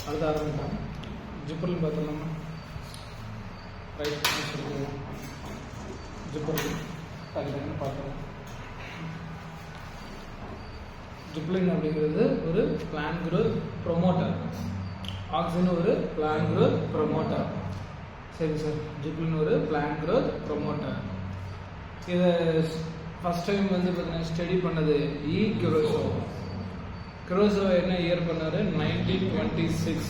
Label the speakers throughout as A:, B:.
A: அடுத்த ஆரம்பிக்கலாம். ஜிப்பர்னு பார்த்தோம்னா ரைட் சொல்லுவோம். ஜிப்பர் அதுக்கு பார்த்தோம். ஜிப்லின் அப்படிங்கிறது ஒரு பிளான் குரோத் ப்ரொமோட்டர். ஆக்சிஜன் ஒரு பிளான் குரோத் ப்ரொமோட்டர். சரி சார், ஜிப்லின் ஒரு பிளான் குரோத் ப்ரொமோட்டர். இதை ஃபர்ஸ்ட் டைம் வந்து பார்த்தீங்கன்னா ஸ்டடி பண்ணது குரோசோவா. குரோசோவா என்ன இயர் பண்ணாரு? 1926.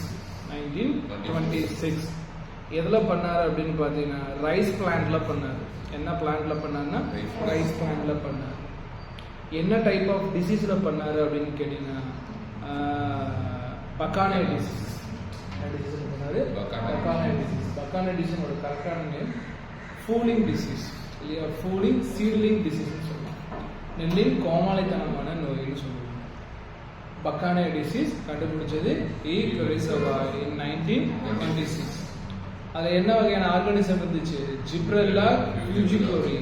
A: எதில் பண்ணார் அப்படின்னு பார்த்தீங்கன்னா ரைஸ் பிளான்ட்ல பண்ணார். என்ன பிளான்ட்ல பண்ணாருன்னா ரைஸ் பிளான்ட்ல பண்ணார். என்ன டைப் ஆஃப் டிசீஸில் பண்ணார் அப்படின்னு கேட்டிங்கன்னா பக்கானே டிசீஸ். டிசீஸில் பண்ணார் பக்கானே டிசீஸ். பக்கானே டிசீஸோட கரெக்டான நேம் ஃபூலிங் டிசீஸ் இல்லையா? ஃபூலிங் சீட்லிங் டிசீஸ்ன்னு சொல்லலாம். நெல்லின் கோமாளித்தனமான நோய்னு சொல்லுவாங்க. பக்கானே டிசீஸ் கண்டுபிடிச்சது குரோசோவா in 1926. அதில் என்ன வகையான ஆர்கானிசம் இருந்துச்சு? ஜிப்ரெல்லா ஃபியூஜிகோரியே.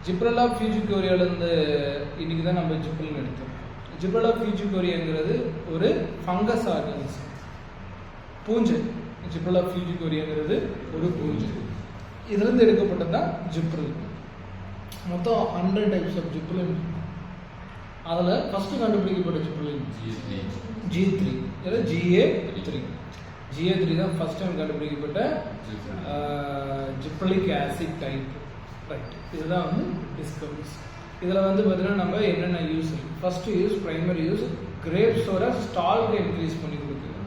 A: ஜிப்ரெல்லா ஃபியூஜிகோரியாலேருந்து இன்னைக்கு தான் நம்ம ஜிப்ரின் எடுத்தோம். ஜிப்ரெல்லா ஃபியூஜிகோரியாங்கிறது ஒரு ஃபங்கஸ் ஆர்கானிசம், பூஞ்சை. ஜிப்ரெல்லா ஃபியூஜிகோரியாங்கிறது ஒரு பூஞ்சை. இதுலேருந்து எடுக்கப்பட்டது தான் ஜிப்ரின். மொத்தம் 100 டைப்ஸ் ஆஃப் ஜிப்ரின். அதில் ஃபர்ஸ்ட் கண்டுபிடிக்கப்பட்ட ஜிப்ரின் G3. GA3 தான் ஃபர்ஸ்ட் டைம் கண்டுபிடிக்கப்பட்ட ஜிப்ரலிக் ஆசிட் டைப். ரைட், இதுதான் வந்து டிஸ்கவரிஸ். இதில் வந்து பார்த்தீங்கன்னா நம்ம என்னென்ன use? First use, primary use, கிரேப்ஸோட ஸ்டால்கை இன்க்ரீஸ் பண்ணி கொடுக்குது.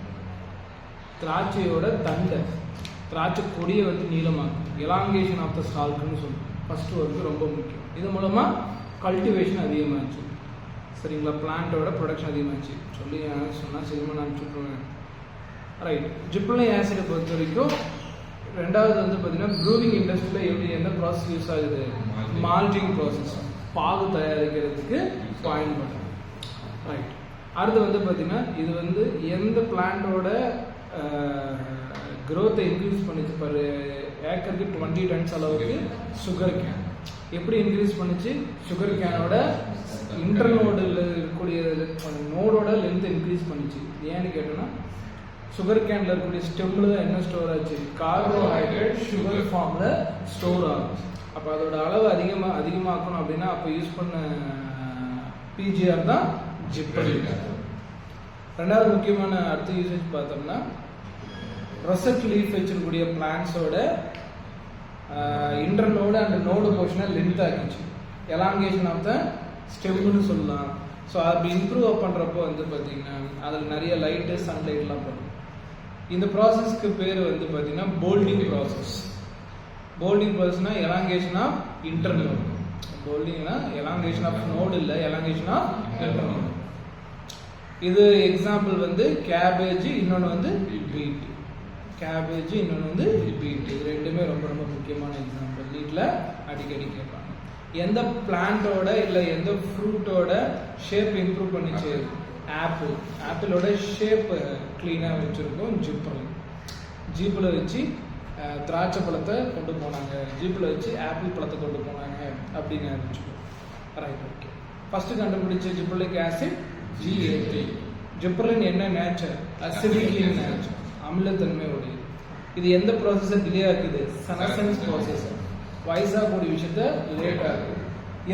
A: திராட்சையோட தண்டை, திராட்சை கொடியை வந்து நீளமாக்கும். எலாங்கேஷன் ஆஃப் த ஸ்டால்க்குன்னு சொல்லுவோம். ஃபர்ஸ்ட் ஒர்க்கு ரொம்ப முக்கியம். இது மூலமாக கல்டிவேஷன் அதிகமாகிடுச்சு. சரிங்களா? பிளான்ட்டோட ப்ரொடக்ஷன் அதிகமாகிடுச்சு. சொல்லி சொன்னால் சினிமா நான் அனுப்பிச்சுட்ருவேன். ரைட், ஜிப்ரலிக் ஆசிடை பொறுத்த வரைக்கும் ரெண்டாவது வந்து பார்த்தீங்கன்னா ப்ரூவிங் இண்டஸ்ட்ரியில் எப்படி எந்த ப்ராசஸ் யூஸ் ஆகுது? மால்டிங் ப்ராசஸ், பாகு தயாரிக்கிறதுக்கு பயன்படுது. ரைட், அடுத்து வந்து பார்த்தீங்கன்னா இது வந்து எந்த பிளான்ட்டோட க்ரோத்தை இன்க்ரீஸ் பண்ணிச்சு? பர் ஏக்கருக்கு 20 டன்ஸ் அளவுக்கு சுகர் கேன். எப்படி இன்க்ரீஸ் பண்ணிச்சு? சுகர் கேனோட இன்டர்நோடில் இருக்கக்கூடிய நோடோட லென்த் இன்க்ரீஸ் பண்ணிச்சு. ஏன்னு கேட்டோன்னா சுகர் கேன்ல இருக்கக்கூடிய ஸ்டெம்ல தான் என்ன ஸ்டோர் ஆச்சு? கார்போஹைட்ரேட் சுகர் ஃபார்ம்ல ஸ்டோர் ஆகும். அப்போ அதோட அளவு அதிகமாக்கணும் அப்படின்னா அப்போ யூஸ் பண்ண பிஜிஆர் தான் ஜிப்ரலிக். ரெண்டாவது முக்கியமான அடுத்த யூசேஜ் பார்த்தோம்னா ரொசெட் லீஃப் வச்சிருக்கக்கூடிய பிளான்ஸோட இன்டர்நோடு அண்ட் நோடு போர்ஷனை லென்த் ஆக்கிச்சு. எலாங்கேஷன் ஆஃப் த ஸ்டெம்னு சொல்லலாம். ஸோ அப்படி இம்ப்ரூவ் பண்ணுறப்போ வந்து பார்த்தீங்கன்னா அதில் நிறைய லைட்டு சன்லைட்லாம் பண்ணும். இந்த ப்ராசஸ்க்கு பேர் வந்து பார்த்தீங்கன்னா போல்டிங் ப்ராசஸ். போல்டிங் ப்ராசஸ்னா எலாங்கேஷன் ஆஃப் இன்டர்நோடு. போல்டிங்னா எலாங்கேஷன் ஆஃப் நோடு இல்லை, எலாங்கேஷன் ஆஃப் இன்டர்நோடு. இது எக்ஸாம்பிள் வந்து கேபேஜ், இன்னொன்று வந்து பீட். கேபேஜ், இன்னொன்று வந்து பீட். இது ரெண்டுமே ரொம்ப ரொம்ப முக்கியமான எக்ஸாம்பிள். வீட்டில் அடிக்கடி கேட்பாங்க. எந்த பிளான்ட்டோட இல்லை எந்த ஃப்ரூட்டோட ஷேப் இம்ப்ரூவ் பண்ணிச்சு? ஆப்பிள். ஆப்பிளோட ஷேப் கிளீனாக வச்சுருக்கோம் ஜிப்ரலின். ஜீப்பில் வச்சு திராட்சை பழத்தை கொண்டு போனாங்க, ஜீப்பில் வச்சு ஆப்பிள் பழத்தை கொண்டு போனாங்க அப்படின்னு ஆரம்பிச்சுக்கோ. Right, okay. ஃபர்ஸ்ட் கண்டுபிடிச்ச ஜிப்ரலிக் ஆசிட் GA3. ஜிப்ரலின் என்ன நேச்சர்? அசிடிக் இன் நேச்சர், அமிலத்தன்மை உடையது. இது எந்த ப்ராசஸை டிலே ஆக்குது? செனசென்ஸ் ப்ராசஸ். வயசாகக்கூடிய விஷயத்த லேட் ஆகுது.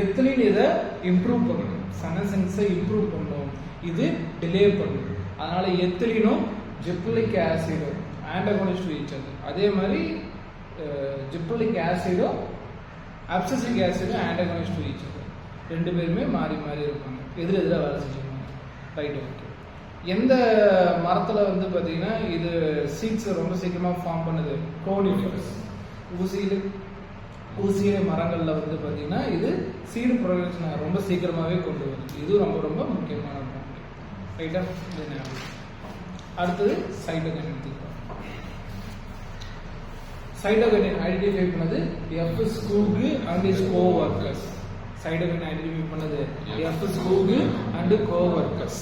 A: எத்திலின் இதை இம்ப்ரூவ் பண்ணணும், செனசென்ஸை இம்ப்ரூவ் பண்ணணும், இது டிலே பண்ணும். அதனால எத்திலினும் ஜிப்ரலிக் ஆசிடும் ஆன்டகோனிஸ்ட் டு ஈச் அதர். அதே மாதிரி ஜிப்ரலிக் ஆசிடும் அப்சசிக் ஆசிடும் ஆன்டகோனிஸ்ட் டு ஈச் அதர். ரெண்டு பேருமே மாறி மாறி இருப்பாங்க, எதிராக வேலை செஞ்சுருப்பாங்க. Right, okay. எந்த மரத்தில் வந்து பார்த்தீங்கன்னா இது சீட்ஸ் ரொம்ப சீக்கிரமாக ஃபார்ம் பண்ணுது? கோனிஃபரஸ். ஊசியில மரங்களில் வந்து பார்த்தீங்கன்னா இது சீடு ப்ரொடக்ஷனை ரொம்ப சீக்கிரமாகவே கொண்டு வருது. இது ரொம்ப ரொம்ப முக்கியமான பாயிண்ட். ரைட்டா? அடுத்தது சைட்டோகைன் எடுத்துக்கலாம். சைட்டோகைன் ஐடென்டிஃபை பண்ணது F Skoog and is co-workers. Cytokine identify பண்ணது எஃப் ஸ்கூக் அண்ட் கோவர்க்கர்ஸ்.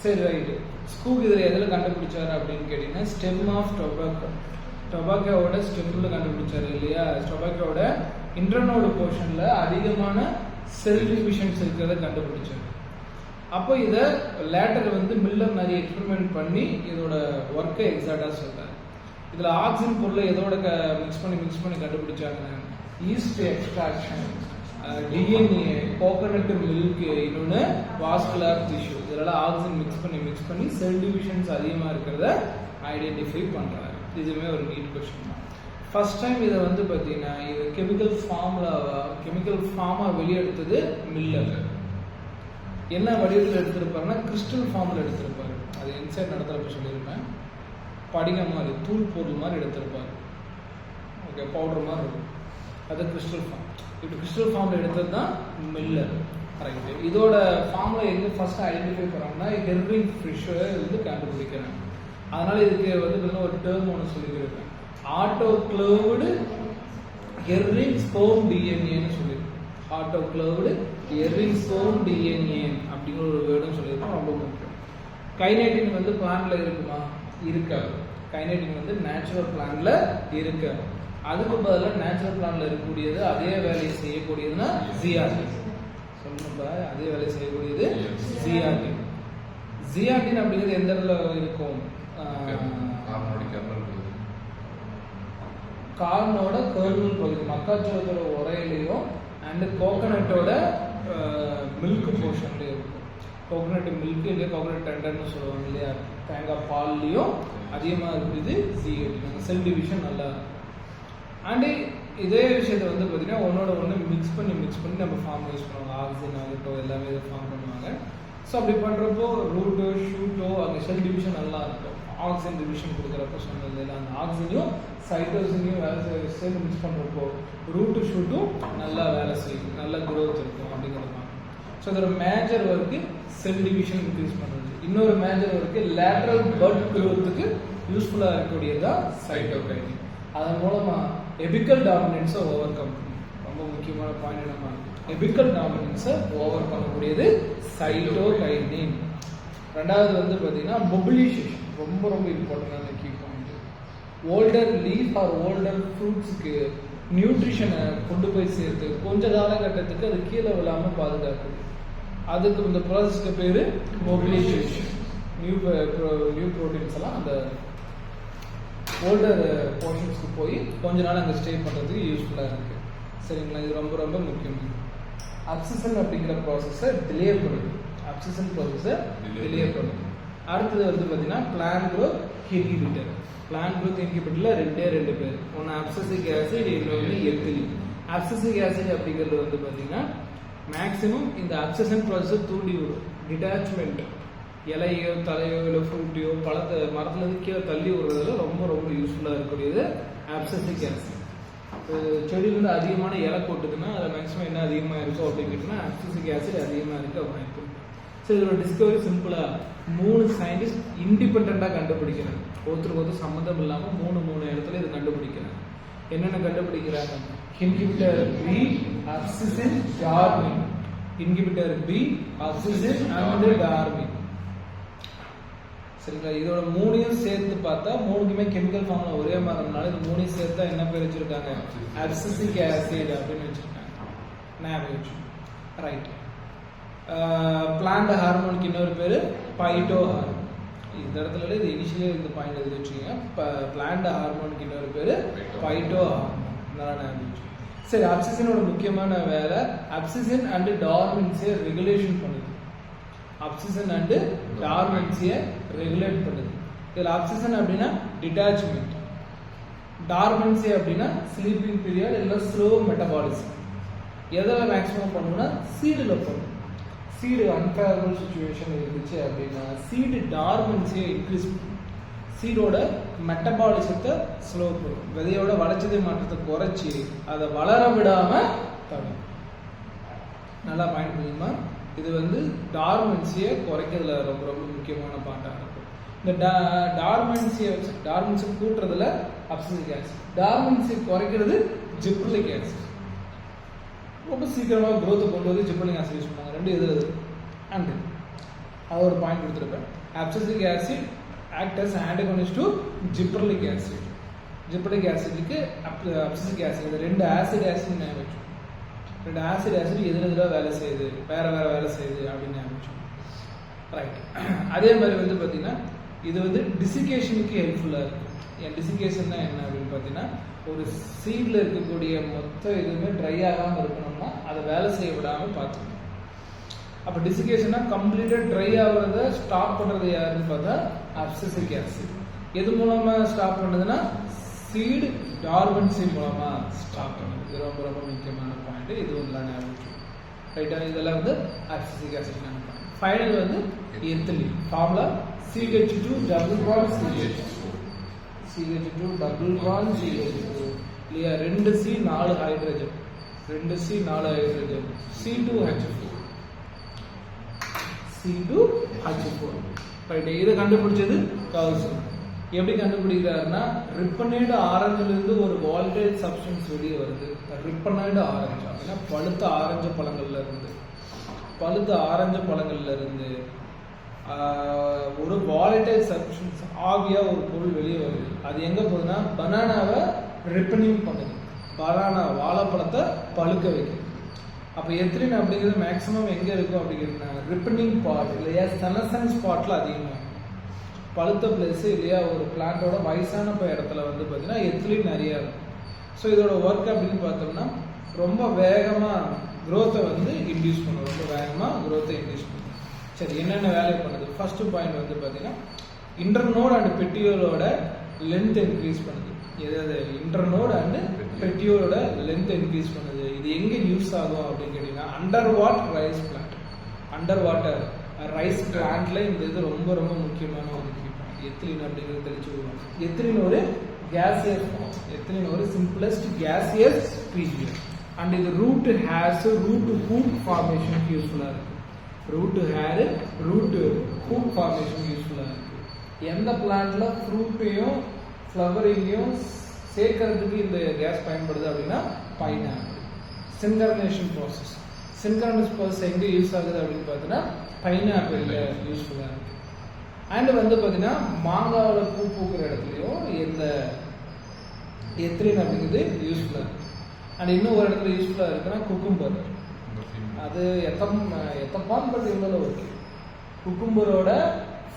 A: சரி, ரைட்டு. ஸ்கூக் இதில் எதில் கண்டுபிடிச்சாரு அப்படின்னு கேட்டீங்கன்னா ஸ்டெம் ஆஃப் டொபாக்கோ. டொபாக்கோவோட ஸ்டெம்ல கண்டுபிடிச்சாரு இல்லையா? டொபாக்கோவோட இன்டர்னோடு போர்ஷன்ல அதிகமான செல் டிவிஷன்ஸ் இருக்கிறத கண்டுபிடிச்சாரு. அப்போ இதை லேட்டர் வந்து மில்லர் நிறைய எக்ஸ்பெரிமெண்ட் பண்ணி இதோட ஒர்க்கை எக்ஸாக்டாக சொல்றாரு. இதில் ஆக்சிஜன் பொருளை எதோட மிக்ஸ் பண்ணி கண்டுபிடிச்சாங்க. Yeast extraction, DNA, coconut milk, இன்னொன்று வாஸ்குலர் டிஷ்யூ, இதெல்லாம் ஆக்சிஜன் மிக்ஸ் பண்ணி செல் டிவிஷன்ஸ் அதிகமாக இருக்கிறத ஐடென்டிஃபை பண்ணுறாரு. இதுவுமே ஒரு நீட் கொஸ்டின் தான். ஃபர்ஸ்ட் டைம் இதை வந்து பார்த்தீங்கன்னா இது கெமிக்கல் ஃபார்மாக வெளியெடுத்தது மில்லர். என்ன வடிவத்தில் எடுத்திருப்பாருன்னா கிறிஸ்டல் ஃபார்மில் எடுத்திருப்பாரு. அது இன்சைட் நடத்துகிறப்ப சொல்லியிருப்பேன். படிகம் மாதிரி தூள் பொருள் மாதிரி எடுத்திருப்பாரு. ஓகே, பவுடர் மாதிரி இருக்கும். அது கிறிஸ்டல் ஃபார்ம். இப்படி கிறிஸ்டல் ஃபார்மில் எடுத்தது தான் மில்லர். ரைட்டு. இதோட ஃபார்மில் எங்கே ஃபர்ஸ்ட் ஐடென்டிஃபை பண்ணுறாங்கன்னா ஹெர்ரிங் ஃபிஷ்ஷை வந்து கண்டுபிடிக்கிறாங்க. அதனால இதுக்கு வந்து பார்த்தீங்கன்னா ஒரு டேர்ம் ஒன்று சொல்லியிருப்பேன். ஆட்டோக்ளேவ்டு ஹெர்ரிங் ஸ்பெர்ம் டிஎன்ஏன்னு சொல்லியிருக்கேன். ஆட்டோக்ளேவ்டு ஹெர்ரிங் ஸ்பெர்ம் டிஎன்ஏ அப்படிங்கிற ஒரு வேர்டும் சொல்லியிருக்கோம். ரொம்ப முக்கியம். கைனேட்டின் வந்து பிளான்ட்ல இருக்குமா? இருக்காது. கைனேட்டின் வந்து நேச்சுரல் பிளான்ட்ல இருக்காது. அதுக்கு பதிலாக நேச்சுரல் பிளான்ட்ல இருக்கக்கூடியது அதே வேலையை செய்யக்கூடியதுன்னா ஜிஆர்டின். சொல்லணும்பா, அதே வேலையை செய்யக்கூடியது ஜிஆர்டின். ஜிஆர்டின் அப்படிங்கிறது எந்த இடத்துல இருக்கும்? கார்னோட கர்னல் பகுதி, மக்காச்சோளத்தோட உரையிலையும் அண்ட் கோகனட்டோட மில்க் போர்ஷன்லேயும் இருக்கும். கோகனட் மில்க் இல்லையா கோகனட் டெண்டர்னு சொல்லுவாங்க இல்லையா, தேங்காய் பால்லையும் அதிகமாக இருக்குது ஜிஆர்டின். செல் டிவிஷன் நல்லா இருக்கும். அண்டு இதே விஷயத்தை வந்து பார்த்தீங்கன்னா ஒன்னோட ஒன்று மிக்ஸ் பண்ணி நம்ம ஃபார்ம் யூஸ் பண்ணுவாங்க. ஆக்சிஜன் ஆகட்டும் எல்லாமே இதை ஃபார்ம் பண்ணுவாங்க. ஸோ அப்படி பண்ணுறப்போ ரூட்டோ ஷூட்டோ அங்கே செல் டிவிஷன் நல்லா இருக்கும். ஆக்சிஜன் டிவிஷன் கொடுக்குறப்போ சொன்னது இல்லை, அந்த ஆக்சிஜனையும் சைட்டோசினையும் வேலை சேர்ந்து மிக்ஸ் பண்ணுறப்போ ரூட்டு ஷூட்டும் நல்லா வேலை செய்யும், நல்ல குரோத் இருக்கும் அப்படிங்கிறது. ஸோ இதோட major work cell division increase பண்ணுறது. இன்னொரு மேஜர் ஒர்க்கு லேட்ரல் பட் குரோத்துக்கு யூஸ்ஃபுல்லாக இருக்கக்கூடியது தான் சைட்டோகைனின். அதன் மூலமாக எபிக்கல் டாமினன்ஸை ஓவர் கம் பண்ணும். ரொம்ப முக்கியமான பாயிண்ட் என்னமா, எபிக்கல் டாமினன்ஸை ஓவர் பண்ணக்கூடியது சைட்டோகைனின். ரெண்டாவது வந்து பார்த்தீங்கன்னா மொபிலைசேஷன், ரொம்ப இம்பார்ட்டண்டான key point. Older leaf or older ஃப்ரூட்ஸுக்கு நியூட்ரிஷனை கொண்டு போய் சேர்த்து கொஞ்ச காலகட்டத்துக்கு அது கீழே விழாமல் பாதுகாக்குது. அதுக்கு இந்த ப்ராசஸ்க்கு பேர் மொபிலைசேஷன். நியூ ப்ரோட்டீன்ஸ் எல்லாம் அந்த ஓல்டர் போர்ஷன்ஸ்க்கு போய் கொஞ்ச நாள் அங்கே ஸ்டே பண்ணுறதுக்கு யூஸ்ஃபுல்லாக இருக்குது. சரிங்களா, இது ரொம்ப முக்கியம். அப்சிஷன் அப்படிங்கிற ப்ராசஸை டிலே பண்ணுது. அடுத்தது வந்து பார்த்தீங்கன்னா plant growth inhibitor. Plant growth இன்ஹிபிட்டரில் ரெண்டு பேர், ஒன்று அப்சசிக் ஆசிட், இன்னொன்று எத்திலின். அப்சசிக் ஆசிட் அப்படிங்கிறது வந்து பார்த்தீங்கன்னா மேக்ஸிமம் இந்த அப்சஷன் ப்ராசஸை தூண்டி விடும். டிட்டாச்மெண்ட், இலையோ தலையோ இல்லை ஃப்ரூட்டையோ பழத்தை மரத்துலேருந்து கீழே தள்ளி விடுறதுல ரொம்ப யூஸ்ஃபுல்லாக இருக்கக்கூடியது அப்சசிக் ஆசிட். செடியிலேருந்து அதிகமான இலை போட்டுதுன்னா அதில் மேக்ஸிமம் என்ன அதிகமாக இருக்கும் அப்படின்னு கேட்டிங்கன்னா அப்சசிக் ஆசிட் அதிகமாக இருக்க வாய்ப்பு. ஸோ இதோட டிஸ்கவரி சிம்பிளாக 3 சயின்டிஸ்ட் இண்டிபெண்டாக கண்டுபிடிக்கிறாங்க. ஒருத்தருக்கு சம்மந்தம் இல்லாமல் மூணு இடத்துல இது கண்டுபிடிக்கிறாங்க. என்னென்ன கண்டுபிடிக்கிறாங்க? Inhibitor B, abscisin, dormin. Inhibitor B, abscisin and dormin. சரிங்களா, இதோட 3ஐயும் சேர்த்து பார்த்தா 3க்குமே கெமிக்கல் ஃபார்ம்ல ஒரே மாதிரினால இது 3ஐயும் சேர்த்தா என்ன பேர் வச்சிருக்காங்க? அப்சிசிக் ஆசிட் அப்படின்னு வச்சிருக்காங்க. ஞாபகம் ரைட். பிளான்ட் ஹார்மோனுக்கு இன்னொரு பேர் பைட்டோ ஹார்மோன். இந்த இடத்துல இது இனிஷியலி இந்த பாயிண்ட் எழுதி வச்சுக்கோங்க. பிளான்ட் ஹார்மோனுக்கு இன்னொரு பேர் பைட்டோ ஹார்மோன். நல்லா ஞாபகம். சரி, அப்சிசினோட முக்கியமான வேலை அப்சிசின் அண்ட் டார்மின்ஸை ரெகுலேஷன் பண்ணுது. அப்சிஷன் அண்ட் டார்மென்சியை ரெகுலேட் பண்ணுது. இதில் அப்சிஷன் அப்படின்னா டிட்டாச்மெண்ட், டார்மென்சி அப்படின்னா ஸ்லீப்பிங் பீரியட் இல்லை ஸ்லோ மெட்டபாலிசம். எதில் மேக்ஸிமம் பண்ணுன்னா சீடில் பண்ணும். சீடு அன்ஃபேவரபிள் சுச்சுவேஷன் இருந்துச்சு அப்படின்னா சீடு டார்மென்சியை இன்க்ரீஸ் பண்ணும். சீடோட மெட்டபாலிசத்தை ஸ்லோ பண்ணும். விதையோட வளர்ச்சிதை மாற்றத்தை குறைச்சி அதை வளர விடாமல் தடும். நல்லா பாயிண்ட் பண்ணியுமா? இது வந்து டார்மென்சியை குறைக்கிறதுல ரொம்ப முக்கியமான பாட்டாக இருக்கும். இந்த டார்மென்சியை கூட்டுறதுல அப்சிசிக் ஆசிட், டார்மென்சியை குறைக்கிறது ஜிப்ரலிக் ஆசிட். ரொம்ப சீக்கிரமாக growth கொண்டு வந்து ஜிப்ரலிக் ஆசிட் யூஸ் பண்ணுவாங்க. ரெண்டு இது அண்டு அது ஒரு பாயிண்ட் கொடுத்துருப்பேன். Abscisic acid act as antagonist to gibberellic acid. Gibberellic ஆசிட்டுக்கு அப்சிசிக் ஆசிட், இது ரெண்டு ஆசிட் ரெண்டு ஆசிட் எதிராக வேலை செய்யுது, வேற வேலை செய்யுது அப்படின்னு ஆரம்பிச்சோம். ரைட். அதே மாதிரி வந்து பார்த்தீங்கன்னா இது வந்து டிசிகேஷனுக்கு ஹெல்ப்ஃபுல்லாக இருக்கும். என் டிசிகேஷன்னா என்ன அப்படின்னு பார்த்தீங்கன்னா, ஒரு சீடில் இருக்கக்கூடிய மொத்த இதுவுமே ட்ரை ஆகாமல் இருக்கணும்னா அதை வேலை செய்ய விடாமல் பார்த்துக்கணும். அப்போ டிசிகேஷன்னா கம்ப்ளீட்டாக ட்ரை ஆகிறத ஸ்டாப் பண்ணுறது யாருன்னு பார்த்தா அப்சசிக் ஆசிட். எது மூலமாக ஸ்டாப் பண்ணுதுன்னா சீடு டார்மன்சி மூலமாக ஸ்டாப் பண்ணுது. இது ரொம்ப ரொம்ப முக்கியமான பாயிண்ட். இது ஒன்றுலாம் ஞாபகம் ரைட்டா. இதெல்லாம் வந்து அப்சசிக் ஆசிட் நினைப்பாங்க. ஃபைனல் வந்து ethylene. Formula CH2 double bond CH2 CH2 double bond CH2 இல்லையா. 2C 4 hydrogen, 2C 4 hydrogen, C2H4 C2H4 right. இதை கண்டுபிடிச்சது கால்சன். எப்படி கண்டுபிடிக்கிறாருன்னா, ரிப்பனைடு ஆரஞ்சிலிருந்து ஒரு வால்டைல் சப்ஸ்டன்ஸ் வெளியே வருது. ரிப்பனைடு ஆரஞ்சு அப்படின்னா பழுத்த ஆரஞ்சு பழங்கள்ல இருந்து ஒரு வாலடைல் சப்ஸ்டன்ஸ் ஆவியா ஒரு பொருள் வெளியே வருது. அது எங்க போகுதுன்னா பனானாவை ரிப்பனிங் பண்ணுது. பனானா வாழைப்பழத்தை பழுக்க வைக்குது. அப்போ எத்திலின் அப்படிங்கிறது மேக்ஸிமம் எங்க இருக்கும் அப்படிங்கிறதுனா ரிப்பனிங் பார்ட் இல்லையா, செனசன்ஸ் பார்ட்ல அதிகமாக பழுத்த பிளேஸ் இல்லையா. ஒரு பிளான்ட்டோட வயசான இடத்துல வந்து பார்த்தீங்கன்னா எத்திலின் நிறைய இருக்கும். ஸோ இதோட ஒர்க் அப்படின்னு பார்த்தோம்னா ரொம்ப வேகமாக க்ரோத்தை வந்து இன்டியூஸ் பண்ணும். ரொம்ப வேகமாக க்ரோத்தை இன்டியூஸ் பண்ணும். சரி, என்னென்ன வேலை பண்ணுது? ஃபர்ஸ்ட் பாயிண்ட் வந்து பார்த்தீங்கன்னா இன்டர்னோட் அண்ட் பெட்டியோலோட லென்த் இன்க்ரீஸ் பண்ணுது. எதாவது இன்டர்னோட் அண்ட் பெட்டியோலோட லென்த் இன்க்ரீஸ் பண்ணுது. இது எங்கே யூஸ் ஆகும் அப்படின்னு கேட்டிங்கன்னா under water rice plant. Under water rice பிளான்ட்ல இந்த இது ரொம்ப ரொம்ப முக்கியமான ஒரு எத்திலின் அப்படிங்கிறது தெரிஞ்சு விடுவோம். எத்திலின் ஒரு கேசியஸ் ஃபார்ம். எத்திலின் ஒரு சிம்பிளஸ்ட் கேசியஸ் ஸ்பீஷிஸ். அண்ட் இது ரூட் ஹேர்ஸ் ரூட் ஹூக் ஃபார்மேஷனுக்கு யூஸ்ஃபுல்லாக இருக்கு. ரூட் ஹேர் ரூட் ஹூக் ஃபார்மேஷனுக்கு யூஸ்ஃபுல்லாக இருக்கு. எந்த பிளான்ட்ல ஃப்ரூட்டையும் ஃப்ளவரிங்கையும் சேர்க்கறதுக்கு இந்த கேஸ் பயன்படுது அப்படின்னா பைனாப்பிள். சின்கர்னேஷன் ப்ராசஸ். சின்கர்னஸ் ப்ராசஸ் எங்கே யூஸ் ஆகுது அப்படின்னு பார்த்தீங்கன்னா பைனாப்பிள்ல யூஸ்ஃபுல்லாக இருக்கு. அண்ட் வந்து பார்த்தீங்கன்னா மாங்காவில் பூ பூக்கிற இடத்துலையும் இந்த எத்திலின் அப்படிங்கிறது யூஸ்ஃபுல்லாக இருக்கு. அண்ட் இன்னும் ஒரு இடத்துல யூஸ்ஃபுல்லாக இருக்குன்னா குக்கும்பர். அது எத்தப்பான் பட் இவ்வளோ ஓகே. குக்கும்பரோட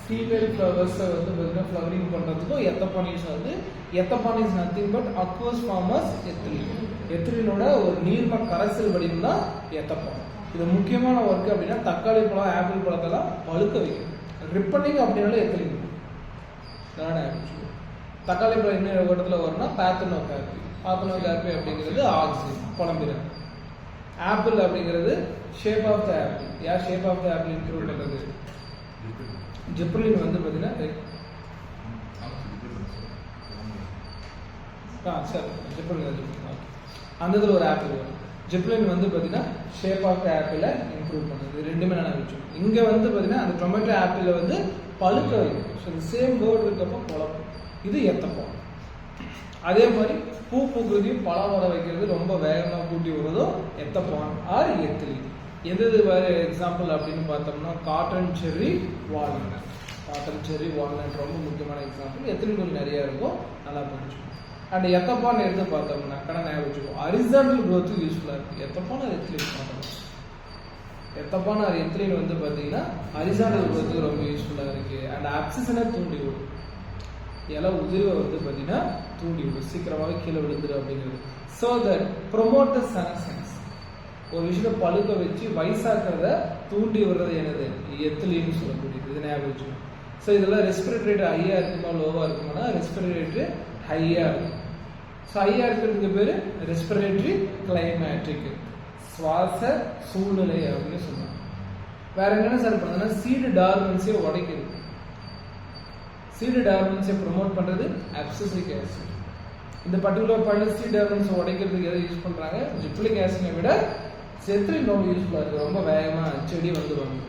A: ஃபீமேல் ஃப்ளவர்ஸை வந்து பார்த்தீங்கன்னா ஃப்ளவரிங் பண்ணுறதுக்கும் எத்தப்பான் யூஸ் ஆகுது. Ethephon is nothing but aqueous form of ethylene. எத்திலினோட ஒரு நீர்ம கரைசல் வடிவம் தான் எத்தப்பான். இது முக்கியமான ஒர்க் அப்படின்னா தக்காளி பழம் ஆப்பிள் பழத்தெல்லாம் பழுக்க வைக்கும். ரிப்பனிங் அப்படின்னால எத்திலின் தக்காளி பழம் இன்னும் இடத்துல வரும்னா பேத்தனோகார்பி. பேத்தனோகார்பி அப்படிங்கிறது ஆக்சிஜன் புலம்பிற. ஆப்பிள் அப்படிங்கிறது ஷேப் ஆஃப் த ஆப்பிள். யார் shape of the apple include பண்ணுறது? ஜிப்ரலின் வந்து பார்த்தீங்கன்னா சார் ஜிப்ரலின் அந்த இதில் ஒரு ஆப்பிள் வரும். ஜிப்ரலின் வந்து பார்த்தீங்கன்னா ஷேப் ஆஃப் த ஆப்பிளை இம்ப்ரூவ் பண்ணுது. ரெண்டுமே நான் வச்சோம். இங்கே வந்து பார்த்தீங்கன்னா அந்த டொமேட்டோ ஆப்பிளில் வந்து பழுக்க வைக்கும். ஸோ இந்த சேம் வேர்டு இருக்கப்போ குழப்பம். இது எத்தப்பம். அதே மாதிரி பூ பூக்குறதையும் பழம் வர வைக்கிறது ரொம்ப வேகமாக கூட்டி விடுறதும் எத்தப்பான் ஆர் எத்திலின். எது வேறு எக்ஸாம்பிள் அப்படின்னு பார்த்தோம்னா cotton cherry walnut. Cotton cherry walnut ரொம்ப முக்கியமான எக்ஸாம்பிள். எத்திலின் கொஞ்சம் நிறையா இருக்கும், நல்லா புரிஞ்சுக்கணும். அண்ட் எத்தப்பான் எடுத்து பார்த்தோம்னா கடன் ஞாபகம் வச்சுக்கோம். ஹரிசாண்டல் க்ரோத்துக்கு யூஸ்ஃபுல்லாக இருக்குது. எத்தப்பான் எத்திலின் பார்த்தோம். எத்தப்பான் ஆர் எத்திலின் வந்து பார்த்தீங்கன்னா ஹரிசாண்டல் க்ரோத்துக்கு ரொம்ப யூஸ்ஃபுல்லாக இருக்குது. அண்ட் ஆக்சிஜனை தூண்டி விடும். இலை உதிர்வை வந்து பார்த்தீங்கன்னா தூண்டி விடும். சீக்கிரமாக கீழே விழுந்துரு அப்படிங்கிறது. ஸோ தட் ப்ரொமோட் த செனசன்ஸ். ஒரு விஷயத்தை பழுக்க வச்சு வயசாக்கிறத தூண்டி விடுறது என்னது? எத்திலின்னு சொல்லக்கூடியது. இது ஞாபகம் வச்சுக்கணும். ஸோ இதெல்லாம் ரெஸ்பிரேட்டரி ரேட் ஹையாக இருக்குமா லோவாக இருக்குமானா ரெஸ்பிரேட்டரி ரேட்டு ஹையாக இருக்கும். ஸோ ஹையாக இருக்கிறதுக்கு பேர் ரெஸ்பிரேட்டரி கிளைமேட்டிக், சுவாச சூழ்நிலை அப்படின்னு சொல்லுவாங்க. வேற என்னென்ன சார் பண்ணுறதுன்னா சீடு டார்மன்ஸியை உடைக்கிறது. சீடு டார்மன்ஸை ப்ரொமோட் பண்ணுறது அப்சசிக் ஆசிட். இந்த பர்டிகுலர் பாயிண்ட் சீடு டார்மன்ஸை உடைக்கிறதுக்கு எதை யூஸ் பண்ணுறாங்க? ஜிப்ளிக் ஆசிடை விட செத்ரின் ரொம்ப யூஸ்ஃபுல்லாக இருக்குது. ரொம்ப வேகமாக செடி வந்துடுவாங்க.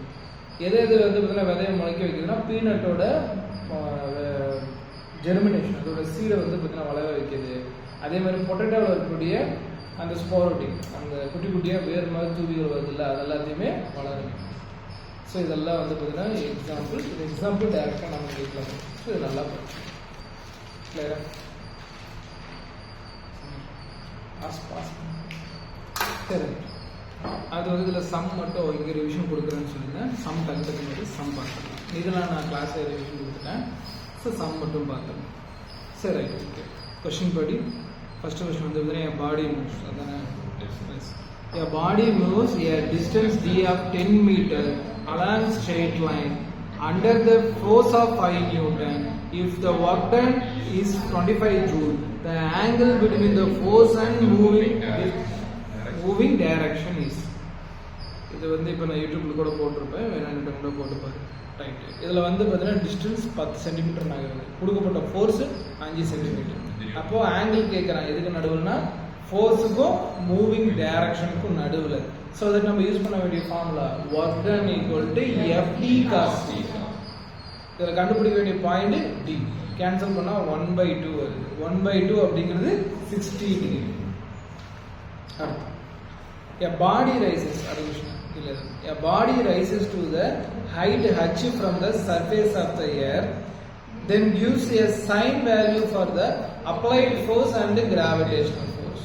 A: எது எது வந்து பார்த்தீங்கன்னா விதையை முளைக்க வைக்கிறதுனா பீனட்டோட ஜெர்மினேஷன், அதோட சீடை வந்து பார்த்தீங்கன்னா வளர வைக்கிது. அதே மாதிரி பொட்டேட்டோவில் இருக்கக்கூடிய அந்த ஸ்போரோட்டிங், அந்த குட்டி குட்டியாக வேறு மாதிரி தூவிகள் வருது இல்லை, அது எல்லாத்தையுமே வளர வைக்கும். ஸோ இதெல்லாம் வந்து பார்த்தீங்கன்னா எக்ஸாம்பிள். இது எக்ஸாம்பிள் டேரெக்டாக நம்ம கேட்கலாம். ஸோ இது நல்லா படிச்சு கிளியரா பாஸ். சரி, அது வந்து இதில் சம் மட்டும் இங்கே ரிவிஷன் கொடுக்குறேன்னு சொல்லியிருந்தேன். சம் டக்கு சம் பார்த்துக்கலாம். இதெல்லாம் நான் கிளாஸில் ரிவிஷன் கொடுத்துட்டேன். ஸோ சம் மட்டும் பார்த்துக்கலாம். சரி, ரைட், ஓகே. கொஸ்டின் படி ஃபர்ஸ்ட் கொஸ்டின் வந்து என் பாடி மூவ்ஸ், அதானே. A body moves a distance d of 10 meter along straight line under the force of 5 Newton. If the work done is 25 Joule, the angle between the force and moving direction is. இது வந்து இப்போ நான் யூடியூப்ல கூட போட்டிருப்பேன், வேணான்னு கூட போட்டு பாரு. ரைட், இதில் வந்து பார்த்தீங்கன்னா டிஸ்டன்ஸ் 10 சென்டிமீட்டர் நகருது, கொடுக்கப்பட்ட ஃபோர்ஸ் 5 சென்டிமீட்டர். அப்போ ஆங்கிள் கேட்குறான் எதுக்கு நடுவுன்னா ஃபோர்ஸுக்கும் மூவிங் டைரக்ஷனுக்கும் நடுவில். ஸோ அதுக்கு நம்ம யூஸ் பண்ண வேண்டிய formula work done equal to FD cos theta. இதில் கண்டுபிடிக்க வேண்டிய பாயிண்ட் டி. கேன்சல் பண்ணால் 1/2 வருது. 1/2 அப்படிங்கிறது 60 டிகிரி. அடுத்து a body rises, a body rises to the height h from the surface of the earth, then gives a sign value for the applied force and gravitational force.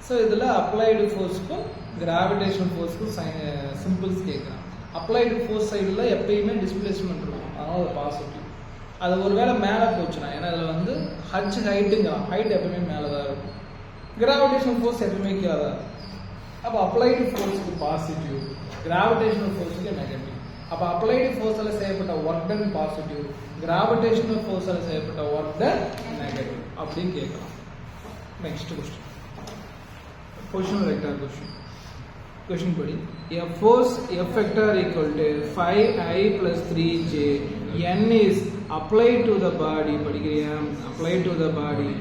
A: So idhula applied force ku gravitational force ku symbols கேக்குறான். applied force சைடுல எப்பயுமே displacement இருக்கும், அதனால positive. அது ஒருவேளை மேல போச்சுனா, ஏன்னா இதுல வந்து h ஹைட்ங்கறான், ஹைட் எப்பவுமே மேல தான் இருக்கும். gravitational force எப்பவுமே கீழ தான். அப்ப applied force க்கு பாசிட்டிவ், gravitational force க்கு நெகட்டிவ். அப்ப applied force ல செய்யப்பட்ட work done positive, gravitational force ல செய்யப்பட்ட work done நெகட்டிவ் அப்படி கேட்கலாம். Next question, position vector question. Question படி a force F vector equal to 5i plus 3j n is applied to the body. படிக்கிறியா? applied to the body.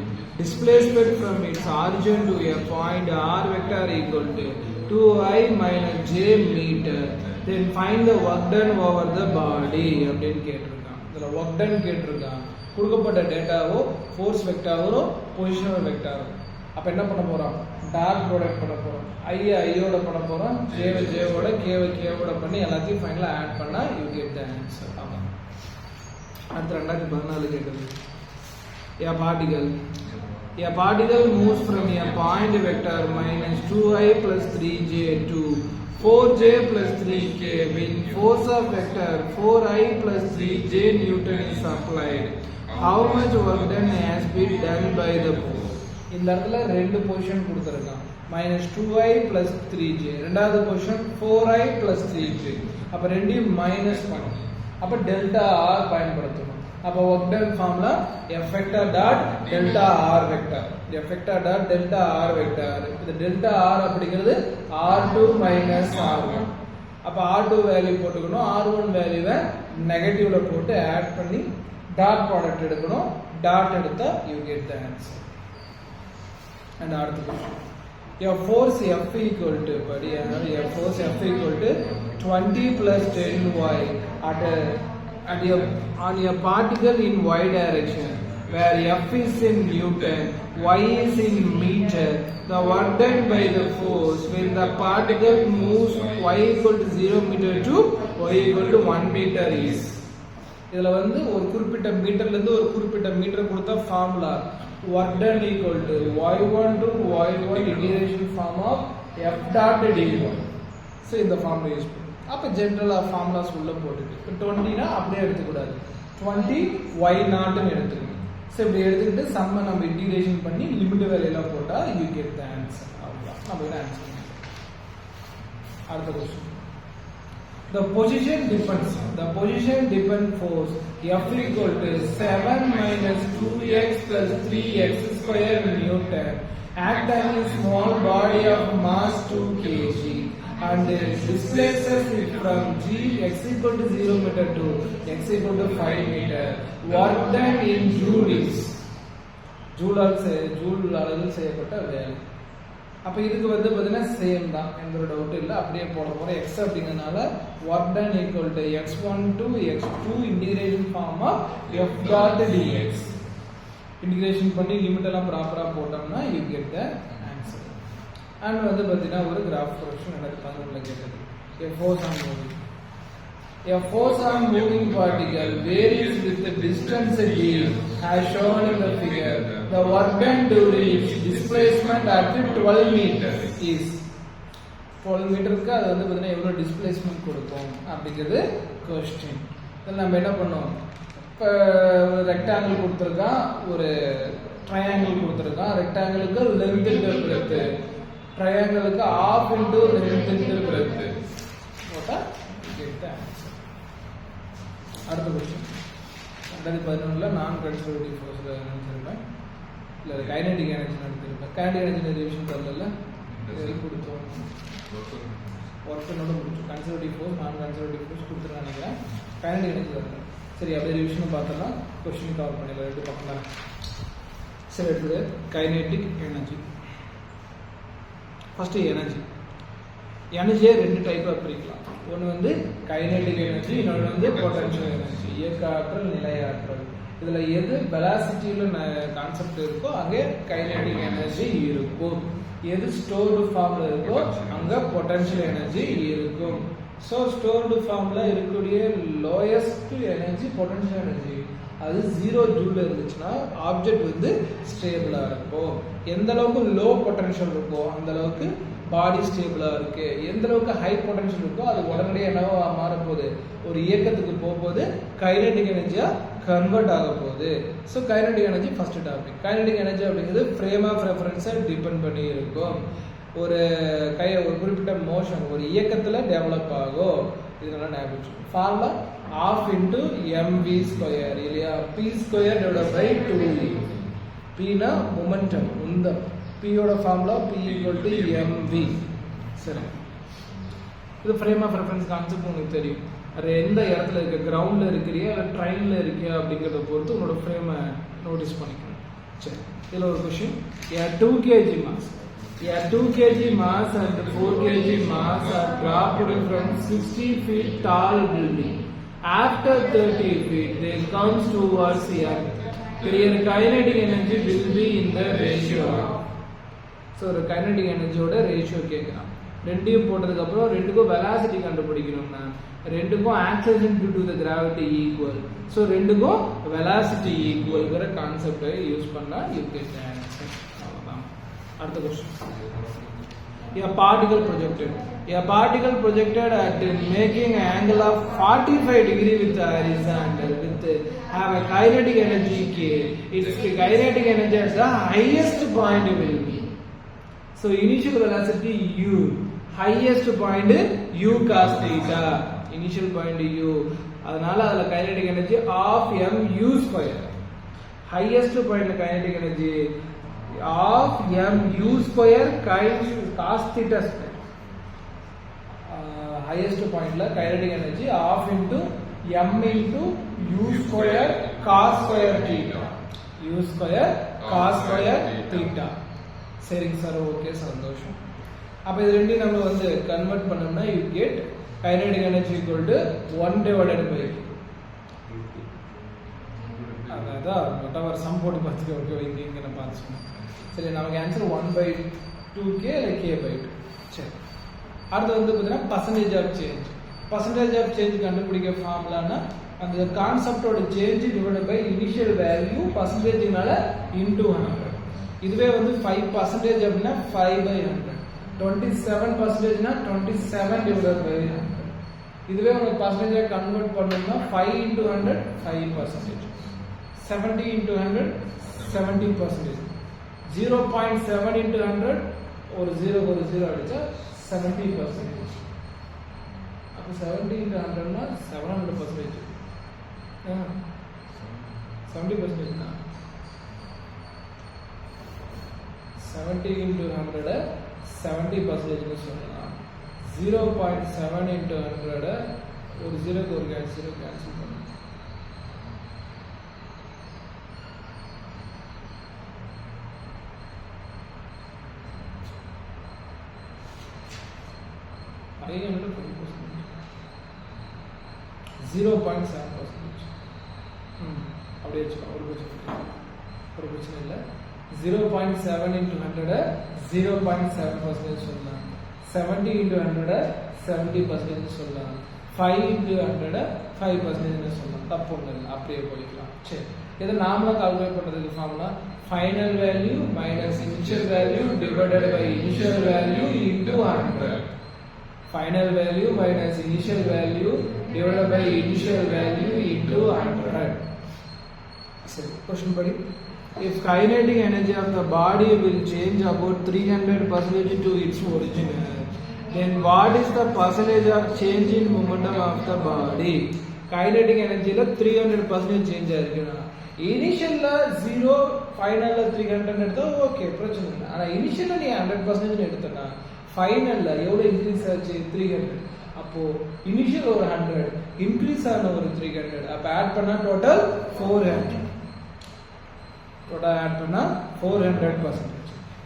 A: Displacement from its origin to a point r vector equal to 2i minus j meter. Then find the work done over the body அப்படின்னு கேட்டிருக்கான். இதுல work done கேட்டிருக்கான். கொடுக்கப்பட்ட டேட்டாவோ force வெக்டாரோ positional வெக்டாரோ. அப்ப என்ன பண்ண போறோம்? Dot product பண்ண போறோம். ஐயோட பண்ண போறோம், ஜேவோட கேவோட பண்ணி எல்லாத்தையும் ஃபைனலா ஆட் பண்ணா யூ கெட் தி ஆன்சர். ஆமா. அடுத்து 2014 கேட்டது. A particle moves from a point vector minus 2i plus 3j to 4j plus 3k when force of vector 4i plus 3j Newton is applied. How much work done has been done by the force? இந்த இடத்துல ரெண்டு position கொடுத்திருக்கான். -2i plus 3j. ரெண்டாவது position 4i plus 3j. அப்ப ரெண்டையும் minus பண்ணணும். அப்ப delta R பயன்படுத்தணும். அப்ப work done formula F vector dot delta R vector. F vector dot delta R vector. இது delta R அப்படிங்கிறது R2 minus R1. அப்ப R2 வேல்யூ போட்டுக்கணும், R1 வேல்யூவை நெகட்டிவ்ல போட்டு ஆட் பண்ணி டாட் ப்ராடக்ட் எடுக்கணும். டாட் எடுத்தா you get the answer. And அடுத்த question. A force F equal to a force F equal to 20 plus 10y on a particle in y direction where F is in Newton, y is in meter. The work done by the force when the particle moves y equal to 0 meter to y equal to 1 meter is. இதுல வந்து ஒரு குறிப்பிட்ட மீட்டர்ல இருந்து ஒரு குறிப்பிட்ட metre கொடுத்த formula work done equal to y1 to y1 integration form of f dot d1. So இந்த formula use பண்ணு. அப்ப ஜெனரலா ஃபார்முலாஸ் உள்ள போட்டுட்டு இப்போ 20 னா அப்படியே எடுக்க கூடாது, 20 y0 ன்னு எடுத்துக்கணும். சோ இப்படி எடுத்துக்கிட்டு சம்ம நம்ம இன்டிகிரேஷன் பண்ணி லிமிட் வேல்யூல போட்டா you get the answer. அவ்வளவுதான் நம்ம இத ஆன்சர் பண்ணலாம். அடுத்த question. The position depends force F equal to 7 minus 2x plus 3x square Newton act on a small body of mass 2 kg and displaces it from x equal to 0 meter to x equal to 5 meter. Work done in joules. Joule அளவில் செய்யப்பட்ட வேலை. அப்ப இதுக்கு வந்து பாத்தீங்கன்னா same தான், எந்த ஒரு டவுட் இல்ல, அப்படியே போட போறோம். x அப்படிங்கறனால work done equal to x1 to x2 integration form of f dot dx. Integration பண்ணி லிமிட் எல்லாம் ப்ராப்பரா போட்டோம்னா you get the answer. And வந்து பாத்தீங்கன்னா ஒரு கிராஃப் ப்ரொஜெக்ஷன் எனக்கு 11ல கேட்டது. A force on moving particle varies with the distance d as shown in the figure. The work done during its displacement at 12 meters is. 12 மீட்டருக்கு அது வந்து பார்த்தீங்கன்னா எவ்வளோ டிஸ்பிளேஸ்மெண்ட் கொடுக்கும் அப்படிங்கிறது கொஸ்டின். இதில் நம்ம என்ன பண்ணோம், இப்போ ஒரு ரெக்டாங்கிள் கொடுத்துருக்கான், ஒரு ட்ரையாங்கிள் கொடுத்துருக்கான். ரெக்டாங்கிளுக்கு லென்த் இன்டு பிரெத், ட்ரையாங்கிளுக்கு half into length into breadth போட்டால் கெட் ஆன்சர். அடுத்த கொஸ்டின் 2011 நான் கன்சர்வேட்டிவ் ஃபோர்ஸில் நினைச்சிருப்பேன், இல்லை கைனடிக் எனர்ஜி நடத்திருப்பேன். கைனடிக் எனர்ஜி நிறைய விஷயம் தரல, கொடுத்தோம் ஒர்க்கனோட முடிச்சு. Conservative force non conservative force கொடுத்துருக்கேன் நினைக்கிறேன். கைனடிக் எனர்ஜி தரல. சரி, அப்படியே ரிவிஷன் பார்த்தோம்னா கொஸ்டின் கவர் பண்ணிடலாம். 2 பக்கம் தான். சரி, எடுத்தது கைனடிக் எனர்ஜி. ஃபர்ஸ்ட் எனர்ஜியை 2 டைப்பாக பிரிக்கலாம். ஒன்று வந்து கைனடிக் எனர்ஜி, இன்னொன்று வந்து பொட்டன்ஷியல் எனர்ஜி, இயக்க ஆற்றல், நிலை ஆற்றல். இதில் எது வெலாசிட்டியில் கான்செப்ட் இருக்கோ அங்கே கைனடிக் எனர்ஜி இருக்கும். எது ஸ்டோர்டு ஃபார்மில் இருக்கோ அங்கே பொட்டன்ஷியல் எனர்ஜி இருக்கும். ஸோ ஸ்டோர்டு ஃபார்மில் இருக்கக்கூடிய லோயஸ்ட் எனர்ஜி பொட்டன்ஷியல் எனர்ஜி, அது 0 ஜூல் இருந்துச்சுன்னா ஆப்ஜெக்ட் வந்து ஸ்டேபிளாக இருக்கும். எந்த அளவுக்கு லோ பொட்டன்ஷியல் இருக்கோ அந்த அளவுக்கு பாடி ஸ்டேபிளாக இருக்கு. எந்த அளவுக்கு ஹை பொட்டன்ஷியல் இருக்கோ அது உடனடியாக என்னவோ மாறப்போகுது, ஒரு இயக்கத்துக்கு போகும்போது கைனடிக் எனர்ஜியாக கன்வெர்ட் ஆக போகுது. So kinetic energy first topic. Kinetic energy அப்படிங்கிறது ஃப்ரேம் ஆஃப் ரெஃபரன்ஸை டிபெண்ட் பண்ணி இருக்கும். ஒரு குறிப்பிட்ட மோஷன் ஒரு இயக்கத்தில் டெவலப் ஆகும். இதெல்லாம் ஞாபகம். Formula half into mv square இல்லையா, p square divided by 2e. p னா மொமெண்டம், உந்தம். p யோட formula p equal to mv. சரி, இது ஃப்ரேம் ஆஃப் ரெஃபரன்ஸ் கான்செப்ட் உங்களுக்கு தெரியும். அது எந்த இடத்துல இருக்க, கிரவுண்டில் இருக்கிறியா இல்லை ட்ரெயினில் இருக்கியா அப்படிங்கிறத பொறுத்து உங்களோட ஃப்ரேமை நோட்டீஸ் பண்ணிக்கணும். சரி, இதில் ஒரு question. A 2 kg mass, a 2 kg mass and 4 kg mass are dropped from 60 feet tall building. After 30 feet, they comes towards the earth. Their kinetic energy will be in the ratio. So, the kinetic energy ஓட ratio கேட்குறான். ரெண்டையும் போட்டதுக்கு அப்புறம் ரெண்டுக்கும் velocity கண்டுபிடிக்கணும்னா ரெண்டுக்கும் acceleration due to the gravity equal. So ரெண்டுக்கும் velocity ஈக்குவல்ங்கிற கான்செப்டை யூஸ் பண்ணா யூ கெட் ஆன்சர். அவ்வளோதான். அடுத்த question. A particle projected at making angle of 45 degree with the horizontal with have a kinetic energy k. Its kinetic energy at the highest point will be. So initial velocity u, highest point u cos theta. Initial point u. அதனால அதுல kinetic energy of mu square. Highest point kinetic energy of mu square cos theta square. Highest point la kinetic energy half into m into u square cos square theta. U square cos square theta. சரிங்க sir, okay, சந்தோஷம். அப்ப இது ரெண்டையும் நம்ம வந்து convert பண்ணோம்னா you get kinetic energy equal to 1 divided by அதான் whatever sum போட்டு பார்த்துட்டு ஓகே இங்க நான் பார்த்துக்கணும். சரி, நமக்கு ஆன்சர் 1/2k இல்லை k/2. சரி, அடுத்து வந்து பார்த்தீங்கன்னா percentage of change. Percentage of change கண்டுபிடிக்க ஃபார்முலானா அந்த கான்செப்டோட change divided by initial value பர்சன்டேஜ்னால இன்டூ 100. இதுவே வந்து 5% அப்படின்னா 5/100. 27%னா 27 டிவைடட் பை 100. இதுவே உங்களுக்கு பர்சன்டேஜை கன்வெர்ட் பண்ணணும்னா 5 into 100 5%. 70 into 100 70%. 0.7 into 100 ஒரு 0 அடிச்சா 70%. அப்போ 70 into 100னா 700%. 70% தான். 70 into 100 70% சொல்லலாம். 0.7 into 100 ஒரு 0 ஒரு கேன்சல் பண்ணுங்க. again 0.7%. அப்படியே வச்சுக்கலாம், ஒரு பிரச்சனை இல்லை. 0.7 into 100 0.7% சொல்லலாம். 70 into 100 70% சொல்லலாம். 5 into 100 5% சொல்லலாம். தப்பு ஒன்றும் இல்லை, அப்படியே போய்க்கலாம். சரி, இதை நாமளும் கால்குலேட் பண்ணுறதுக்கு formula final value minus initial value divided by initial value into 100. final value minus initial value divided by initial value into 100. So question buddy, if kinetic energy of the body will change about 300% to its original, then what is the percentage of change in momentum of the body? Kinetic energy la 300% change ஆயிருக்குனா இனிஷியல்ல 0 ஃபைனல்ல 300 எடுத்தா okay பிரச்சனை இல்லை. ஆனா இனிஷியல்ல நீ 100% எடுத்தனா ஃபைனல்ல எவ்வளவு increase ஆச்சு 300. அப்போ initial ஒரு 100 increase ஆன ஒரு 300 அப்ப ஆட் பண்ணா டோட்டல் 400. டோட்டல் ஆட் பண்ணா 400%.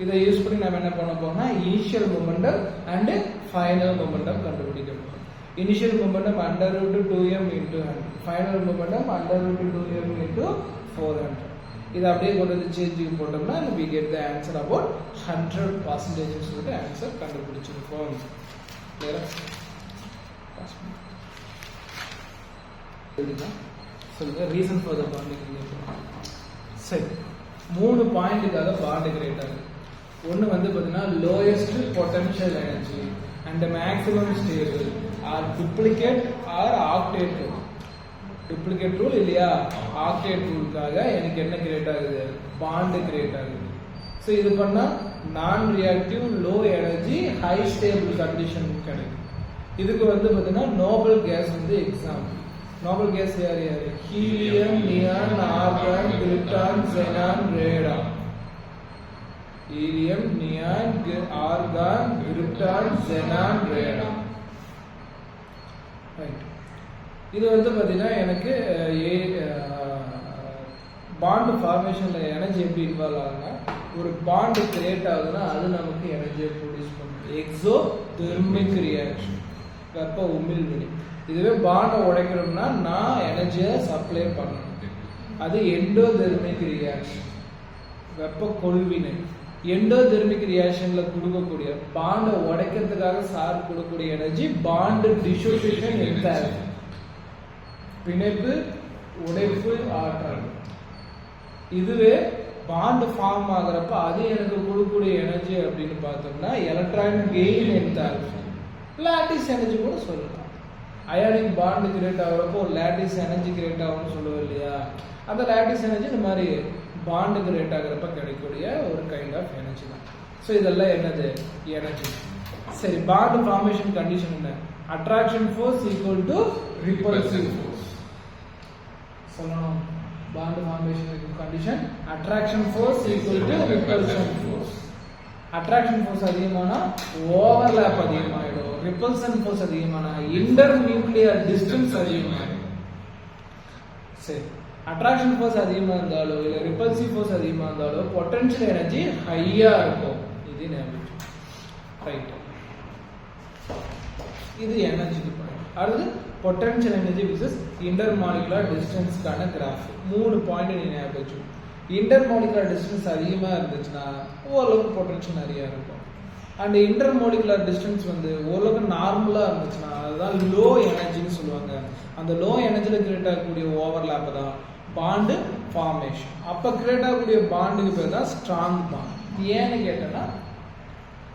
A: இதை யூஸ் பண்ணி நாம என்ன பண்ண போறோம்னா initial momentum and final momentum கண்டுபிடிக்க போறோம். Initial momentum under root 2m into 100, final momentum under root 2m into 400. இத அப்படியே கொண்டு வந்து சேஞ்சிங் போட்டோம்னா we get the answer about 100% சொல்லிட்டு ஆன்சர் கண்டுபிடிச்சிருக்கோம். கிளியரா? சொல்லுங்க ரீசன் ஃபார் தி பாண்டிங். சரி, 3 பாயிண்ட்காக பாண்ட் கிரியேட் ஆகுது. ஒன்னு வந்து பாத்தீங்கன்னா lowest potential energy and the maximum stable are duplicate or octet rule. Duplicate rule இல்லையா, octet ruleக்காக எனக்கு என்ன கிரியேட் ஆகுது, பாண்ட் கிரியேட் ஆகுது. ஸோ இது பண்ணா நான் reactive low energy high stable condition கிடைக்கும். இதுக்கு வந்து பார்த்தீங்கன்னா நோபல் கேஸ் வந்து எக்ஸாம்பிள். நோபல் கேஸ் யார் யாரு, helium, neon, argon, krypton, xenon, Radon. Helium, neon, argon, krypton, xenon, Radon. Right. இது வந்து பார்த்தீங்கன்னா எனக்கு பாண்ட் ஃபார்மேஷன்ல எனர்ஜி எப்படி இன்வால்வ் ஆகுதுன்னா, ஒரு பாண்ட் கிரியேட் ஆகுதுன்னா அது நமக்கு எனர்ஜியை ப்ரொடியூஸ் பண்ணும். எக்ஸோ தெர்மிக் ரியாக்ஷன், வெப்ப உமிழ்வினை. இதுவே பாண்டை உடைக்கணும்னா நான் எனர்ஜியை சப்ளை பண்ணணும், அது எண்டோதெர்மிக் ரியாக்ஷன், வெப்ப கொள்வினை. எண்டோதெர்மிக் ரியாக்ஷன்ல கொடுக்கக்கூடிய பாண்டை உடைக்கிறதுக்காக சார் கொடுக்கக்கூடிய எனர்ஜி பாண்ட் டிசோசியேஷன் என்தால்பி, பிணைப்பு உடைப்பு ஆற்றல். இதுவே பாண்ட் ஃபார்ம் ஆகிறப்ப அது எனக்கு கொடுக்கக்கூடிய எனர்ஜி அப்படின்னு பார்த்தோம்னா electron gain enthalpy, lattice energy கூட சொல்லலாம். அயானிக் பாண்ட் கிரியேட் ஆகிறப்போ ஒரு லாட்டிஸ் எனர்ஜி கிரியேட் ஆகும்னு சொல்லுவோம் இல்லையா, அந்த லாட்டிஸ் எனர்ஜி இந்த மாதிரி பாண்ட் கிரியேட் ஆகிறப்ப கிடைக்கக்கூடிய ஒரு கைண்ட் ஆஃப் எனர்ஜி தான். ஸோ இதெல்லாம் என்னது, எனர்ஜி. சரி, பாண்ட் ஃபார்மேஷன் கண்டிஷன் என்ன, attraction force equal to repulsive force சொல்லணும். Bond formation condition attraction force equal to repulsion force. Attraction force அதிகமானா ஓவர்லாப் அதிகமாயிடும், ரிபல்ஷன் ஃபோர்ஸ் அதிகமானா இன்டர் நியூக்ளியர் டிஸ்டன்ஸ் அதிகமாயிடும். சரி, அட்ராக்ஷன் ஃபோர்ஸ் அதிகமா இருந்தாலோ இல்ல ரிபல்சிவ் ஃபோர்ஸ் அதிகமா இருந்தாலோ பொட்டன்ஷியல் எனர்ஜி ஹையா இருக்கும். இது ஞாபகம். ரைட், இது எனர்ஜி பாயிண்ட். அடுத்து potential energy versus inter molecular டிஸ்டன்ஸ்க்கான கிராஃப். 3 பாயிண்ட் நீ ஞாபகம் வச்சு. இன்டர் மாலிகுலர் டிஸ்டன்ஸ் அதிகமா இருந்துச்சுன்னா ஓரளவுக்கு பொட்டன்ஷியல் நிறைய இருக்கும். அண்ட் இன்டர் மாலிகுலர் டிஸ்டன்ஸ் வந்து ஓரளவுக்கு நார்மலா இருந்துச்சுன்னா அதுதான் லோ எனர்ஜின்னு சொல்லுவாங்க. அந்த லோ எனர்ஜில கிரியேட் ஆகக்கூடிய ஓவர்லாப் தான் பாண்ட் ஃபார்மேஷன். அப்ப கிரியேட் ஆகக்கூடிய பாண்டுக்கு பேர் தான் ஸ்ட்ராங் பாண்ட். ஏன்னு கேட்டேன்னா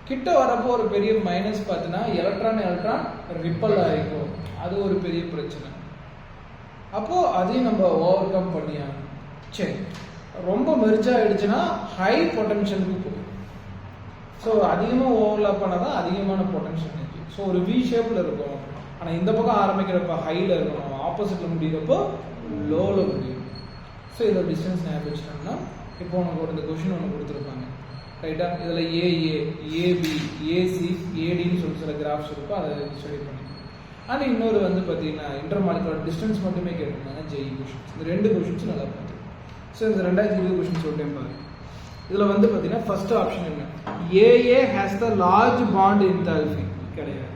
A: கிட்ட வரப்போ ஒரு பெரிய மைனஸ் பார்த்தீங்கன்னா எலக்ட்ரான் ரிப்பல் ஆகிக்கும், அது ஒரு பெரிய பிரச்சனை. அப்போ அதையும் நம்ம ஓவர் கம் பண்ணியாகணும். சரி, ரொம்ப மெர்ஜ் ஆயிடுச்சுன்னா ஹை பொட்டன்ஷியலுக்கு போகும். ஸோ அதிகமாக ஓவர்லாப் பண்ணாதான் அதிகமான பொட்டன்ஷியல் எனர்ஜி. ஸோ ஒரு வி ஷேப்ல இருக்கும். ஆனால் இந்த பக்கம் ஆரம்பிக்கிறப்ப ஹைல இருக்கணும், ஆப்போசிட்ல முடிகிறப்போ லோல முடியும். ஸோ இதோட டிஸ்டன்ஸ் ஞாபகம் வச்சுட்டோம்னா இப்போ உனக்கு ஒரு இந்த கொஸ்டின் ஒன்று கொடுத்துருப்பாங்க ரைட்டா. இதில் ஏஏ, ஏபி, ஏசி, ஏடின்னு சொல்லி சில கிராஃப்ஸ் இருக்கும், அதை ஸ்டடி பண்ணிக்கணும். ஆனால் இன்னொரு வந்து பார்த்தீங்கன்னா இன்டர் மாலிகுலர் டிஸ்டன்ஸ் மட்டுமே கேட்டிருந்தாங்க ஜெஇ கொஸ்டின்ஸ். இந்த 2 கொஸ்டின்ஸ் நல்லா பார்த்து. ஸோ இந்த 2020 கொஸ்டின் சொல்லிட்டேன் பாரு. இதில் வந்து பார்த்தீங்கன்னா ஃபர்ஸ்ட் ஆப்ஷன் என்ன, ஏஏ has the large bond enthalpy கிடையாது.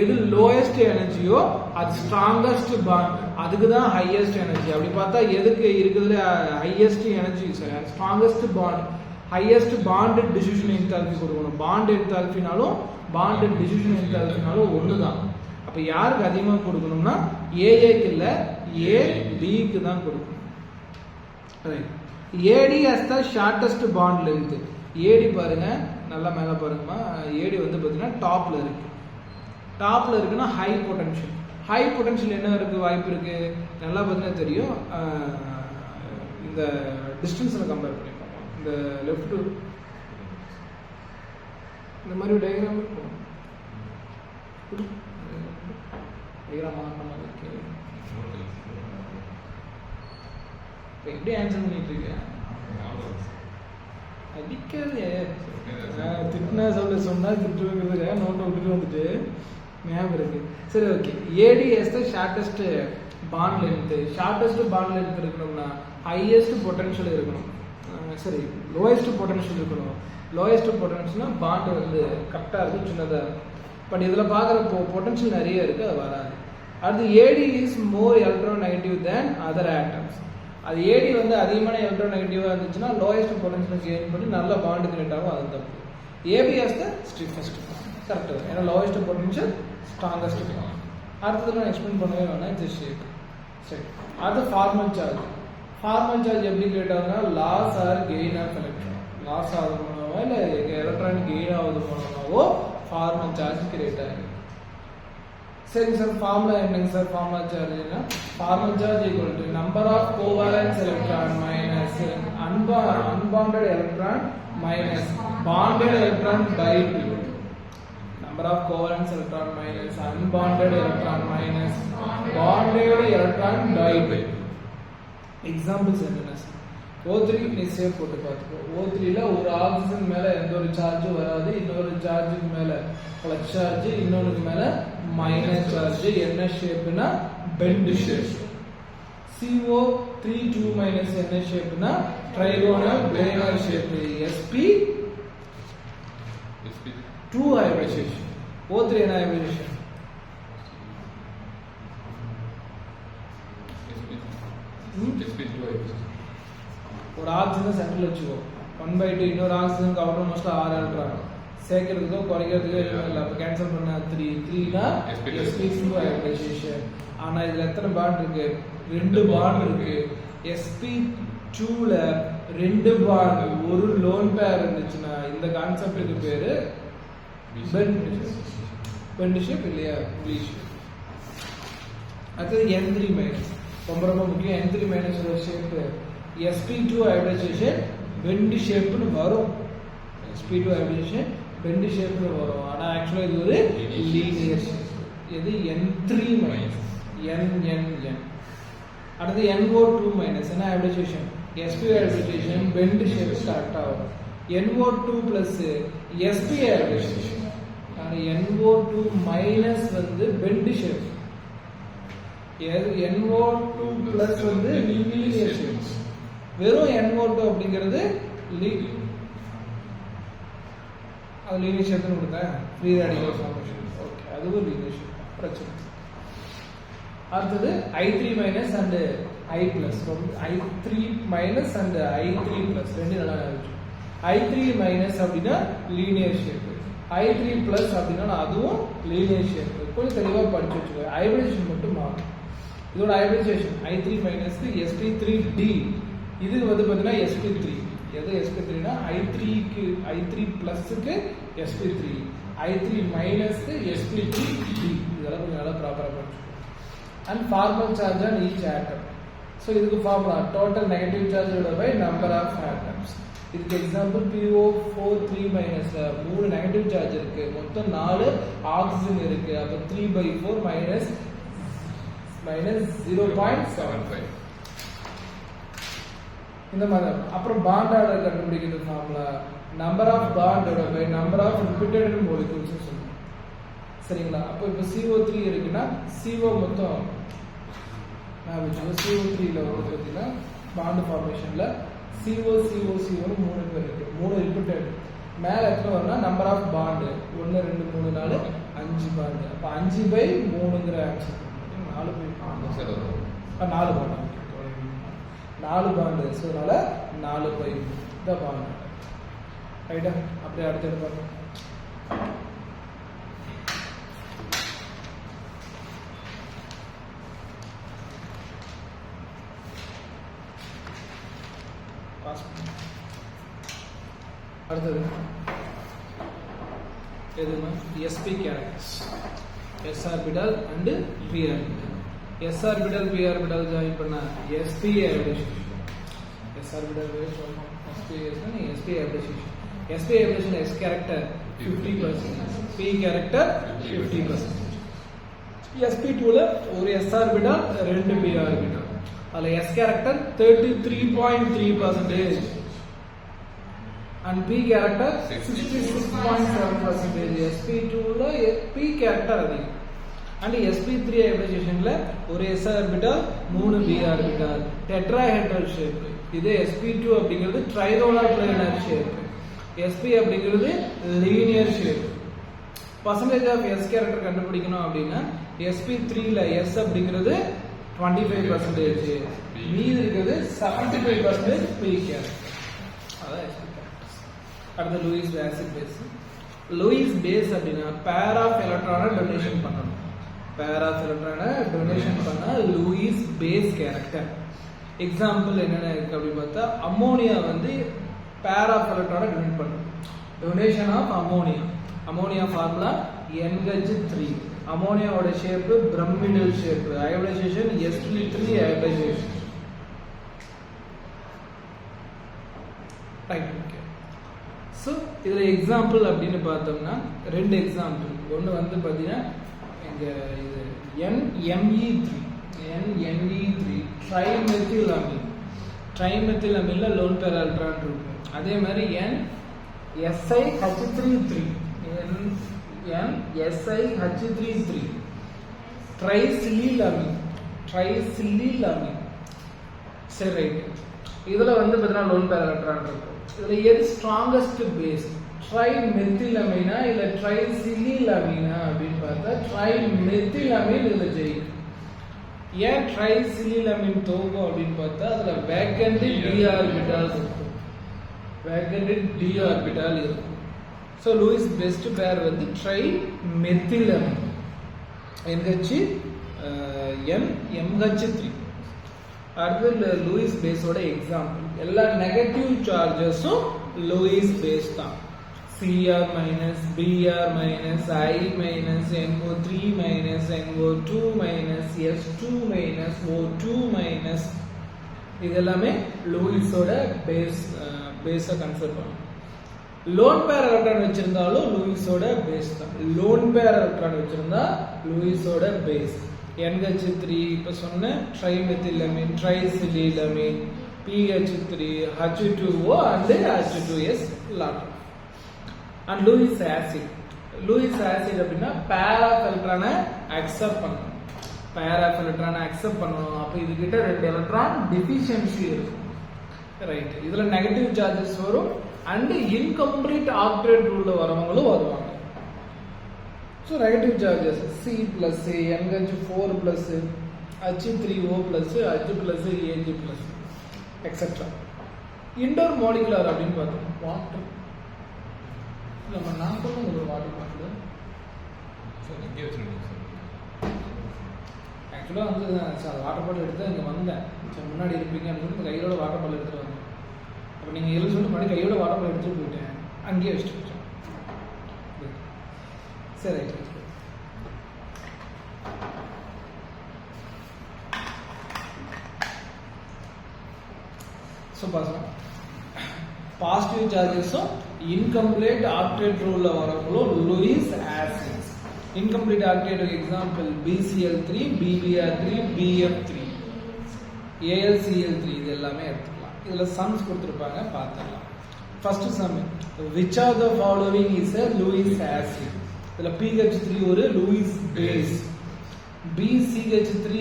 A: எது லோயஸ்ட் எனர்ஜியோ அது ஸ்ட்ராங்கஸ்ட் பாண்ட், அதுக்கு தான் ஹையஸ்ட் எனர்ஜி. அப்படி பார்த்தா எதுக்கு இருக்குதுல highest energy, strongest bond, highest bond decision enthalpy கொடுக்கணும். பாண்ட் என்தால்பினாலும் பாண்ட் டிசிஷன் என்தால்பினாலும் ஒன்று தான். அப்போ யாருக்கு அதிகமாக கொடுக்கணும்னா ஏஏக்கு இல்லை, ஏபிக்கு தான் கொடுக்கணும். AD has the shortest bond length. AD பாருங்க நல்லா மேலே பாருங்கம்மா, ஏடி வந்து பார்த்தீங்கன்னா டாப்ல இருக்கு. டாப்ல இருக்குன்னா ஹை பொட்டன்ஷியல். ஹை பொட்டன்ஷியல் என்ன இருக்கு வாய்ப்பு இருக்கு நல்லா பார்த்தீங்கன்னா தெரியும். இந்த டிஸ்டன்ஸில் கம்பேர் பண்ணிப்போம். இந்த லெஃப்ட் இந்த மாதிரி ஒரு டயக்ராம் இருக்கும். டயக்ராம் எப்படி ஆன்சர் பண்ணிட்டு இருக்கேன் அடிக்காது திட்டினா சொன்னா திட்டுங்கிறதுக்காக நோட்டை விட்டுட்டு வந்துட்டு ஞாபகம் இருக்கு. சரி ஓகே. ஏடிஎஸ் த shortest bond length. Shortest bond length இருக்கணும்னா ஹையஸ்ட் பொட்டன்ஷியல் இருக்கணும். சரி லோயஸ்ட் பொட்டன்ஷியல் இருக்கணும். லோயஸ்ட் பொட்டன்ஷியல்னா பாண்ட் வந்து கரெக்டாக இருக்கும், சின்னதாக இருக்கும். பட் இதில் பார்க்குறப்போ பொட்டன்ஷியல் நிறைய இருக்குது, அது வராது. அடுத்து AT is more electronegative than other atoms. அது ஏடி வந்து அதிகமான எலக்ட்ரோநெகட்டிவாக இருந்துச்சுன்னா லோயஸ்ட் பொட்டன்ஷியல் கெயின் பண்ணி நல்ல பாண்டு கிரியேட் ஆகும், அது தப்பு. ஏபிஎஸ் த ஸ்டிஃபஸ்ட் கரெக்டாக இருக்கும், ஏன்னா லோயஸ்ட் பொட்டன்ஷியல் ஸ்ட்ராங்கஸ்ட் பாண்ட். அடுத்தது நான் எக்ஸ்பிளைன் பண்ணவே வேணாம், இது ஷேப். சரி அது ஃபார்மல் சார்ஜ். ஃபார்மல் சார்ஜ் எப்படி கிரியேட் ஆகுதுன்னா loss or gain of electron. Loss ஆகுது மூலமாவோ இல்லை எலக்ட்ரான் கெயின் ஆகுது மூலமாவோ ஃபார்மல் சார்ஜ் கிரியேட் ஆகுது. சரிங்க சார், ஃபார்முலா என்னங்க சார்? ஃபார்முலா சார்ஜ்னா formal charge equal to number of covalence electron minus unbonded electron minus bonded electron by 2. Number of covalence electron minus unbonded electron minus bonded electron by 2. Examples என்னென்ன sir? O3 நீ save போட்டு பார்த்துக்கோ. O3ல ஒரு oxygen மேல எந்த ஒரு சார்ஜும் வராது, இன்னொரு சார்ஜுக்கு மேல பிளஸ் சார்ஜ், இன்னொருக்கு மேல மைனஸ் சார்ஜ். என்ன ஷேப்னா பெண்ட் ஷேப். CO3 2 என்ன ஷேப்னா trigonal planar shape. sp2 hybridization. O3 என்ன ஹைபிரிடைசேஷன்? ஒரு ஆக்சிஜன் சென்டர்ல வச்சுக்கோ, 1/2 இன்னொரு ஆக்சிஜனுக்கு அவுட்டர் மோஸ்ட் 6 எலக்ட்ரான் சேர்க்கிறதுக்கோ குறைக்கிறதுக்கோ எதுவும் இல்லை. அப்போ கேன்சல் பண்ண 3னா sp2 ஹைபிரிடைசேஷன். ஆனால் இதில் எத்தனை பாண்ட் இருக்கு? 2 பாண்ட் இருக்கு. sp2ல 2 பாண்ட் ஒரு லோன் பேர் இருந்துச்சுன்னா இந்த கான்செப்டுக்கு பேரு பெண்ட் ஷேப் இல்லையா, V ஷேப். அடுத்தது N3 மைனஸ், ரொம்ப ரொம்ப முக்கியம். N3 மைனஸ் ஒரு ஷேப் sp2 ஹைபிரிடைசேஷன் பெண்ட் ஷேப்னு வரும். sp2 ஹைபிரிடைசேஷன் பெண்ட் ஷேப்னு வரும். ஆனா ஆக்சுவலா இது ஒரு லீனியர் ஷேப். இது N3 மைனஸ் N. அடுத்து NO2 மைனஸ் என்ன hybridization? sp hybridization bent shape கரெக்டா வரும். NO2 plus sp hybridisation. ஆனா NO2 மைனஸ் வந்து பெண்ட் ஷேப். NO2 பிளஸ் வந்து லீனியர் ஷேப். வெறும் NO2 அப்படிங்கிறது அது லீனியர் ஷேப்னு கொடுத்தேன், ஃப்ரீ ரேடிக்கல் ஃபார்மேஷன். ஓகே, அதுவும் லீனியர் ஷேப், பிரச்சனை. அடுத்தது I3 minus and I plus. I3 minus and I3 plus ரெண்டு நல்லா இருந்துச்சு. I3 மைனஸ் அப்படின்னா லீனியர் ஷேப், I3 பிளஸ் அப்படின்னா அதுவும் லீனியர் ஷேப். கொஞ்சம் தெளிவாக படிச்சு வச்சுக்கோ. ஹைபிரிடைசேஷன் மட்டும் மாறும். இதோட ஹைபிரிடைசேஷன் I3 மைனஸ்க்கு sp3d, இது வந்து பார்த்தீங்கன்னா sp3. எது sp3னா I3 பிளஸ்க்கு sp3, I3 மைனஸ்க்கு sp3d. இதெல்லாம் கொஞ்சம் நல்லா ப்ராப்பராக படிச்சுக்கோ. And formal charge on each atom. So இதுக்கு formula total negative charge by number of atoms. இதுக்கு எக்ஸாம்பிள் PO4 3 3 நெகட்டிவ் சார்ஜ் இருக்கு, மொத்தம் 4 ஆக்சிஜன் இருக்கு. அப்போ 3/4 மைனஸ் 0.75 இந்த மாதிரி. அப்புறம் பாண்ட் ஆர்டர் கண்டுபிடிக்கிறது ஃபார்முலா நம்பர் ஆஃப் பாண்டோட by number of repeated molecules சொல்லுவோம். சரிங்களா? அப்போ இப்போ CO3 இருக்குன்னா CO மொத்தம் CO3ல வந்து பார்த்தீங்கன்னா பாண்ட் ஃபார்மேஷன்ல CO 3 பேர் இருக்கு, 3 ரிப்பீட்டட். மேலே எத்தனை வரும்னா நம்பர் ஆஃப் பாண்டு 1 2 3 4 5 பாண்டு. அப்போ 5/3ங்கிற ஆன்சர் 4 பாண்டு. 4 பாண்டு. ஸோ அதனால 4/3 இந்த பாண்டு. ரைட்டா? அப்படியே அடுத்து எடுப்பாங்க. அடுத்தது எதுனா sp characters. s orbital and p orbital. s orbital p orbital join பண்ணா sp hybridization. s orbital base sp hybridization. sp hybridization s character 50%, p character 50%. sp2 ல ஒரு s orbital ரெண்டு p orbital. அதுல s character 33.3% and p character 66.7%. sp2 ல p character அதிகம். and sp3 hybridization ல ஒரு s orbital மூணு p orbital tetrahedral shape. இது sp2 அப்படிங்கிறது trigonal planar shape. sp அப்படிங்கிறது linear shape. percentage of s character கண்டுபிடிக்கணும் அப்படின்னா sp3 ல s அப்படிங்கிறது 25%, மீதி இருக்கிறது 75% p character. அதான் sp characters. அடுத்து Lewis acid base. Lewis base அப்படின்னா pair of electron donation பண்ணணும். pair of electron donation பண்ணா லூயிஸ் பேஸ் character. எக்ஸாம்பிள் என்னென்ன இருக்கு அப்படி பார்த்தா அம்மோனியா வந்து pair of electron donate பண்ணும். donation of ammonia. ammonia formula NH3. அம்மோனியாவோட shape pyramidal shape. Hybridization sp3 hybridization. Right. Okay. So இதுல எக்ஸாம்பிள் அப்படினு பார்த்தோம்னா ரெண்டு எக்ஸாம்பிள். ஒன்னு வந்து பாத்தீங்கன்னா இங்க இது NMe3 ட்ரைமெத்திலமைன். ட்ரைமெத்திலமைன்ல லோன் பேர் எலக்ட்ரான் இருக்கும். அதே மாதிரி NSiH33 ட்ரைசிலிலமைன். சரி, ரைட். இதுல வந்து பாத்தீங்கன்னா லோன் பேர் எலக்ட்ரான் இருக்கும். இதுல எது ஸ்ட்ராங்கஸ்ட் பேஸ், ட்ரைமெத்திலமைனா இல்ல ட்ரைசிலிலமைனா அப்படின்னு பார்த்தா ட்ரைமெத்திலமைன் இதுல ஜெயிக்கும். ஏன் ட்ரைசிலிலமைன் தோக்கும் அப்படின்னு பார்த்தா அதுல வேக்கண்ட் d ஆர்பிட்டால் இருக்கும். வேக்கண்ட் d ஆர்பிட்டால் இருக்கும். ஸோ லூயிஸ் பெஸ்ட் பேர் வந்து ட்ரைமெத்திலமைன். MH3. அடுத்து லூயிஸ் பேஸோட எக்ஸாம்பிள் எல்லா நெகட்டிவ் சார்ஜஸும் லூயிஸ் பேஸ் தான். Cr minus, Br minus, I minus, NO3 minus, NO2 minus, S2 minus, O2 minus, இதெல்லாமே லூயிஸோட பேஸை கன்சிடர் பண்ணும். லோன் பேர் எலக்ட்ரான் வச்சிருந்தாலும் லூயிஸோட பேஸ் தான். லோன் பேர் எலக்ட்ரான் வச்சிருந்தா லூயிஸோட பேஸ். NH3 இப்ப சொன்ன trimethylamine, trisilylamine, PH3, H2O and H2S lot. And Lewis acid. Lewis acid அப்படின்னா பேர் ஆஃப் எலக்ட்ரானை அக்செப்ட் பண்ணணும். பேர் ஆஃப் எலக்ட்ரானை அக்செப்ட் பண்ணணும். அப்ப இது கிட்ட ரெண்டு எலக்ட்ரான் டெஃபிஷியன்சி இருக்கும். ரைட். இதுல நெகட்டிவ் சார்ஜஸ் வரும் அண்ட் இன்கம்ப்ளீட் ஆக்டேட் ரூல்ல வரவங்களும் வருவாங்க. So negative charges C+, NH4+, H3O+, H+, Ag+, etcetera. Indoor molecular அப்படின்னு பார்த்தோம். வாட்டர் நம்ம நாற்பதும் ஒரு வாட்டர் பாட்டில் ஆக்சுவலாக வந்து வாட்டர் பாட்டில் எடுத்து இங்கே வந்தேன். சரி முன்னாடி இருப்பீங்க அப்படின்னு சொல்லி கையோட வாட்டர் பாட்டில் எடுத்துகிட்டு வந்தேன். அப்போ நீங்கள் எழுதி சொல்லிட்டு முன்னாடி கையோட வாட்டர் பாட்டில் எடுத்துகிட்டு போயிட்டேன். அங்கேயே வச்சுட்டு போயிட்டேன். சரி, ரைட். ஸோ பாசம் பாசிட்டிவ் சார்ஜஸும் இன்கம்ப்ளீட் ஆக்டேட் ரூல்ல வரவங்களும் Lewis acids. Incomplete octet example BCl3, BBr3, BF3, AlCl3 இது எல்லாமே எடுத்துக்கலாம். இதுல சம்ஸ் கொடுத்துருப்பாங்க, பார்த்துக்கலாம். First sum, which of the following is a Lewis acid? இதுல PH3 ஒரு லூயிஸ் பேஸ், BCH3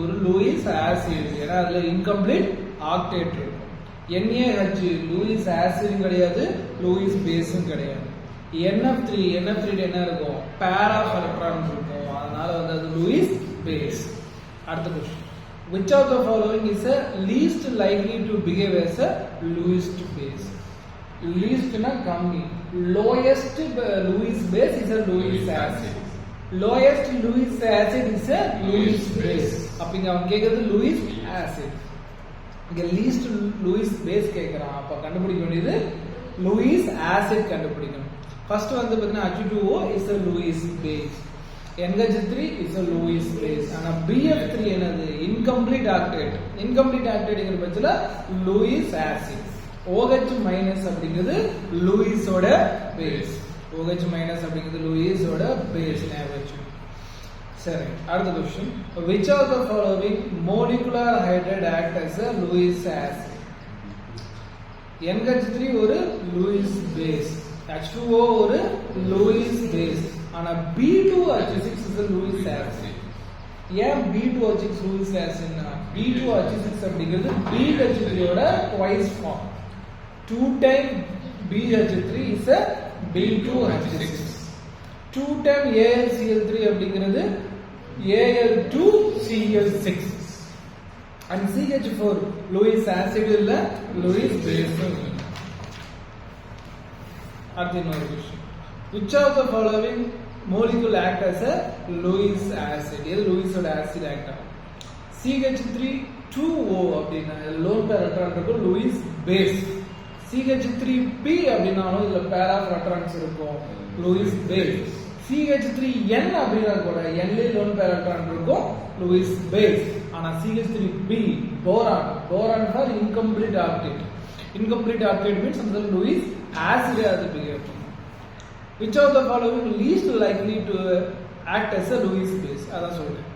A: ஒரு லூயிஸ் ஆசிட். ஏன்னா அதுல இன்கம்ப்ளீட் ஆக்டேட் இருக்கும். NaH லூயிஸ் ஆசிடும் கிடையாது, லூயிஸ் பேஸும் கிடையாது. NF3 என்ன இருக்கும், பேர் ஆஃப் எலக்ட்ரான் இருக்கும். அதனால வந்து அது லூயிஸ் பேஸ். அடுத்த question, which of the following is a least likely to behave as a Lewis base? least na கம்மி, lowest Lewis base is a Lewis acid. lowest Lewis acid is a Lewis base. அப்ப இங்க அவன் கேக்குறது Lewis acid, இங்க least Lewis base கேக்குறான். அப்ப கண்டுபிடிக்க வேண்டியது Lewis acid கண்டுபிடிக்கணும். ஃபர்ஸ்ட் வந்து பார்த்தீங்கன்னா H2O is a Lewis base, NH3 is a Lewis base. ஆனா BF3 என்னது? incomplete octet. incomplete octetங்கிற பட்சத்துல Lewis acid. OH minus அப்படிங்கிறது Lewis ஓட base. OH minus அப்படிங்கிறது Lewis ஓட base ஞாபகம். சரி, அடுத்த question. Which of the following molecular hydride act as a Lewis acid? NH3 ஒரு Lewis base, H2O ஒரு Lewis base. ஆனா B2H6 is a Lewis acid. ஏன் B2H6 Lewis acid னா B2H6 அப்படிங்கிறது BH3 ஓட twice form. 2 times BH3 is a B2H6. 2 times AlCl3 அப்படிங்கிறது Al2Cl6. and CH4 Lewis acid இல்ல Lewis base. அடுத்த இன்னொரு question. Which of the following molecule act as a Lewis acid? எது Lewis ஓட acid act ஆகும்? CH3 2O அப்படின்னா lone pair electron இருக்கும் Lewis base. CH3P அப்படின்னாலும் இதுல pair of electrons இருக்கும் Lewis base. CH3N அப்படினா கூட N ல lone pair electron இருக்கும் Lewis base. ஆனா CH3B boron for incomplete octet. incomplete octet means அந்த Lewis acid அது behave பண்ணும். Which of the following least likely to act as a Lewis base? அதான் சொல்றேன்.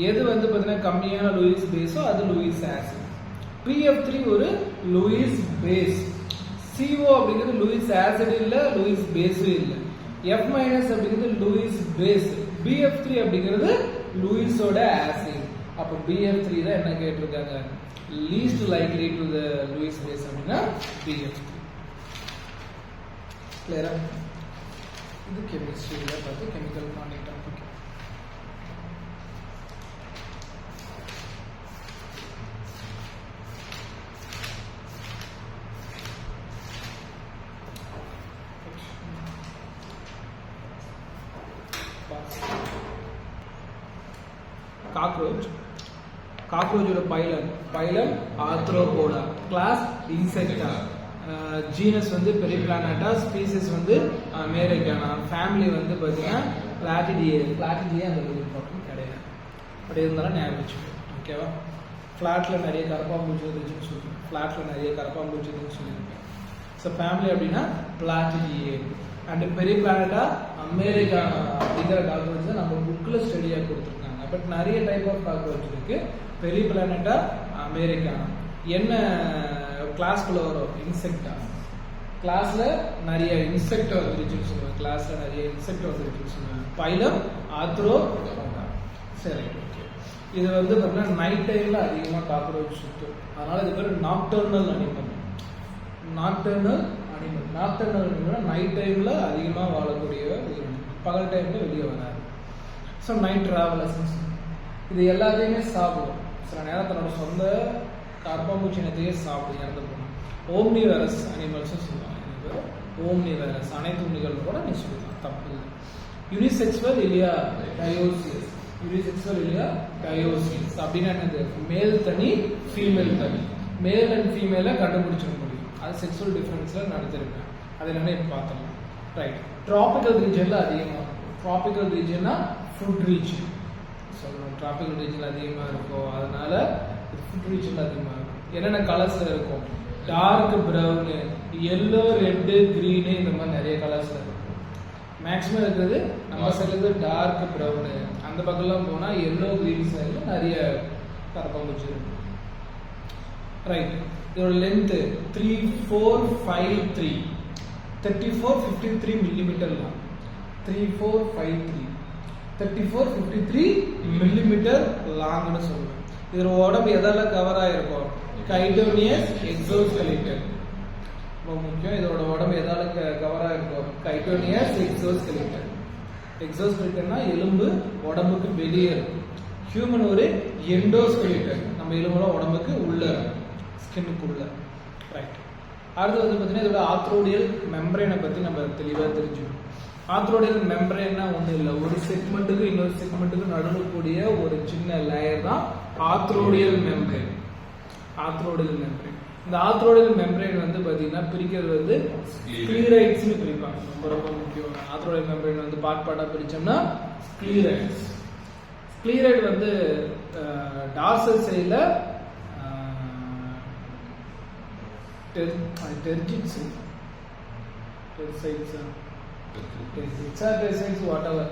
A: எது வந்து பார்த்தீங்கன்னா கம்மியான Lewis base அது Lewis acid. PF3 ஒரு Lewis base. CO அப்படிங்கிறது Lewis acid இல்ல Lewis base இல்ல. F minus அப்படிங்கிறது Lewis base. BF3 அப்படிங்கிறது Lewis ஓட acid. அப்ப BF3 தான் என்ன கேட்டிருக்காங்க? least likely to the Lewis base அப்படினா BF3. கிளியரா? இது கெமிஸ்ட்ரியில பார்த்து கெமிக்கல் பாண்டிங் டாபிக். காக்ரோச்சோட phylum Arthropoda, class Insecta, genus வந்து பெரிப்ளானட்டா, ஸ்பீசிஸ் வந்து அமெரிக்கானா, ஃபேமிலி வந்து பார்த்தீங்கன்னா பிளாட்டிடியே அந்த ப்ராப்ளம் கிடையாது. அப்படி இருந்தாலும் ஞாபகம் வச்சுக்கோ. ஓகேவா? ஃப்ளாட்டில் நிறைய கரப்பாம்பூச்சி இருந்துச்சுன்னு சொல்லுவேன். ஃப்ளாட்டில் நிறைய கரப்பாம்பூச்சி இருந்துச்சுன்னு சொல்லியிருக்கேன். ஸோ ஃபேமிலி அப்படின்னா பிளாட்டிடியே. அண்ட் பெரிப்ளானட்டா அமெரிக்கானா அப்படிங்கிற காக்ரோச் தான் நம்ம புக்கில் ஸ்டடியாக கொடுத்துருக்காங்க. பட் நிறைய டைப் ஆஃப் காக்ரோச் இருக்கு. பெரிப்ளானட்டா அமெரிக்கானா என்ன கிளாஸ்க்குள்ள வரும்? இன்செக்டா. கிளாஸ்ல நிறைய இன்செக்ட் வந்துருச்சுன்னு சொல்லுவேன். கிளாஸ்ல நிறைய இன்செக்ட் வந்துருச்சுன்னு சொல்லுவேன். Phylum Arthropoda. சரி, ஓகே. இது வந்து பார்த்தீங்கன்னா நைட் டைம்ல அதிகமாக காக்ரோச் சுற்றும். அதனால இது பேர் நாக்டர்னல் அனிமல். நாக்டர்னல் நைட் டைம்ல அதிகமாக வாழக்கூடிய உயிரினம். பகல் டைம்ல வெளியே வராது. ஸோ நைட் டிராவலர்ஸ் இது எல்லாத்தையுமே சாப்பிடும். சில நேரம் தன்னோட சொந்த கரப்பாம்பூச்சி இனத்தையே சாப்பிடும். இறந்து போகணும். ஓம்னிவேரஸ் அனிமல்ஸ் சொல்லுவாங்க. ஓம்னிவேரஸ் அனைத்து உண்ணிகள் கூட நீ சொல்லலாம், தப்பு இல்லை. யூனிசெக்சுவல் இல்லையா டயோசியஸ். அப்படின்னா என்னது? மேல் தனி ஃபீமேல் தனி. மேல் அண்ட் ஃபீமேலை கண்டுபிடிச்சிட முடியும். அது செக்ஸுவல் டிஃபரன்ஸ்ல நடத்திருக்கேன். அது என்னன்னு இப்போ பார்த்துக்கலாம். ரைட். ட்ராபிக்கல் ரீஜன்ல அதிகமாக இருக்கும். ட்ராபிக்கல் ரீஜன்னா ஃபுட் ரீஜன் சொல்லணும். ட்ராபிக்கல் ரீஜன் அதிகமாக இருக்கும். அதனால ஃபுட் ரீஜன் அதிகமாக இருக்கும். என்னென்ன கலர்ஸ்ல இருக்கும்? Dark brown, yellow, red, green, இந்த மாதிரி நிறைய கலர்ஸ்ல இருக்கும். மேக்ஸிமம் இருக்கிறது நம்ம சைடுல டார்க் ப்ரௌனு. அந்த பக்கம்லாம் போனால் எல்லோ, கிரீன் சைடில் நிறைய கரப்பாம்பூச்சி இருக்கும். ரைட். இதோட லென்த் 3453 3453 மில்லிமீட்டர் தான். 3453 3453 மில்லிமீட்டர் லாங்னு சொல்லுவேன். இதோட உடம்பு எதால கவர் ஆயிருக்கும்? கைட்டோனியஸ் எக்ஸோஸ்கெலிட்டன். ரொம்ப முக்கியம். இதோட உடம்பு எதால கவர் ஆயிருக்கும்? கைட்டோனியஸ் எக்ஸோஸ்கெலிட்டன். எக்ஸோஸ்கெலிட்டன்னா எலும்பு உடம்புக்கு வெளியே இருக்கும். ஹியூமன் ஒரு எண்டோஸ்கெலிட்டன். நம்ம எலும்புல உடம்புக்கு உள்ள ஸ்கின்னுக்குள்ள. ரைட். அடுத்து வந்து பார்த்தீங்கன்னா இதோட ஆர்த்ரோடியல் மெம்பரேனை பற்றி நம்ம தெளிவாக தெரிஞ்சுக்கணும். ஆர்த்ரோடியல் மெம்பரேன்னா ஒன்றும் இல்லை, ஒரு செக்மெண்ட்டுக்கு இன்னொரு செக்மெண்ட்டுக்கு நடுவில் கூடிய ஒரு சின்ன லேயர் தான் ஆர்த்ரோடியல் மெம்பரேன். இந்த ஆர்த்ரோடியல் மெம்பரேன் வந்து பாத்தீங்கன்னா பிரிக்கிறது வந்து ஸ்க்ளீரைட்ஸ்னு பிரிப்பாங்க. ரொம்ப ரொம்ப முக்கியம். ஆர்த்ரோடியல் மெம்பரேன் வந்து பார்ட்டா பிரிச்சோம்னா ஸ்க்ளீரைட்ஸ். ஸ்க்ளீரைட் வந்து டார்சல் சைடுல tergites whatever,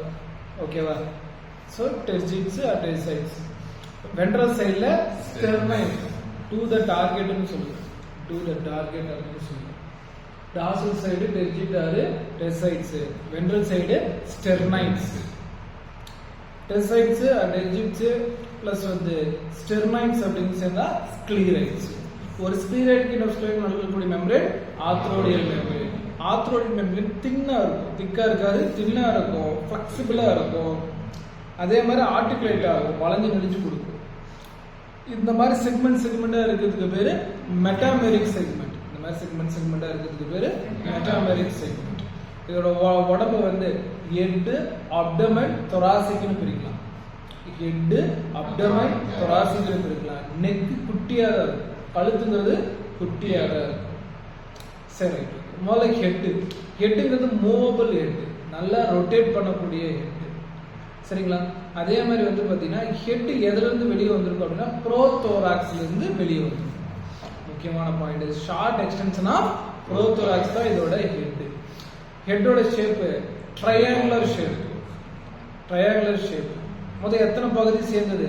A: okayva. So tergites or tergites. Ventral side la sternite to the target nu solluva, to the target nu solluva. Dorsal side tergite or tergites, ventral side sternites. Tergites or tergites plus வந்து sternites அப்படினு சேர்ந்தா sclerites. ஒரு ஸ்க்ளீரைட் கிட்ட ஸ்க்ளீரைட் நடுவுல membrane ஆர்த்ரோடியல் membrane. ஆர்த்ரோடியல் membrane தின்னா இருக்கும், திக்கா இருக்காது, தின்னா இருக்கும், ஃப்ளெக்சிபிளா இருக்கும். அதே மாதிரி ஆர்டிகுலேட்டா இருக்கும், வளைஞ்சு நெளிஞ்சு கொடுக்கும். இந்த மாதிரி செக்மெண்டா இருக்கிறதுக்கு பேரு மெட்டாமெரிக் செக்மெண்ட். இந்த மாதிரி செக்மெண்டா இருக்கிறதுக்கு பேரு மெட்டாமெரிக் செக்மெண்ட். இதோட உடம்பு வந்து ஹெட், அப்டமன், தொராசிக்னு பிரிக்கலாம். ஹெட், அப்டமன், தொராசிக்னு பிரிக்கலாம். நெக் குட்டியா தான் இருக்கும், கழுத்துங்கிறது குட்டியாக இருக்கும். சரி, முதல்ல ஹெட்டுங்கிறது மூவபிள் ஹெட், நல்லா ரொட்டேட் பண்ணக்கூடிய ஹெட். சரிங்களா? அதே மாதிரி வந்து பார்த்தீங்கன்னா ஹெட் எதுலேருந்து வெளியே வந்திருக்கும் அப்படின்னா ப்ரோதோராக்ஸ்லேருந்து வெளியே வந்திருக்கும். முக்கியமான point, short extension of prothorax தான் இதோட ஹெட். ஹெட்டோட ஷேப்பு ட்ரையாங்குலர் ஷேப். முதல் எத்தனை பகுதி சேர்ந்தது?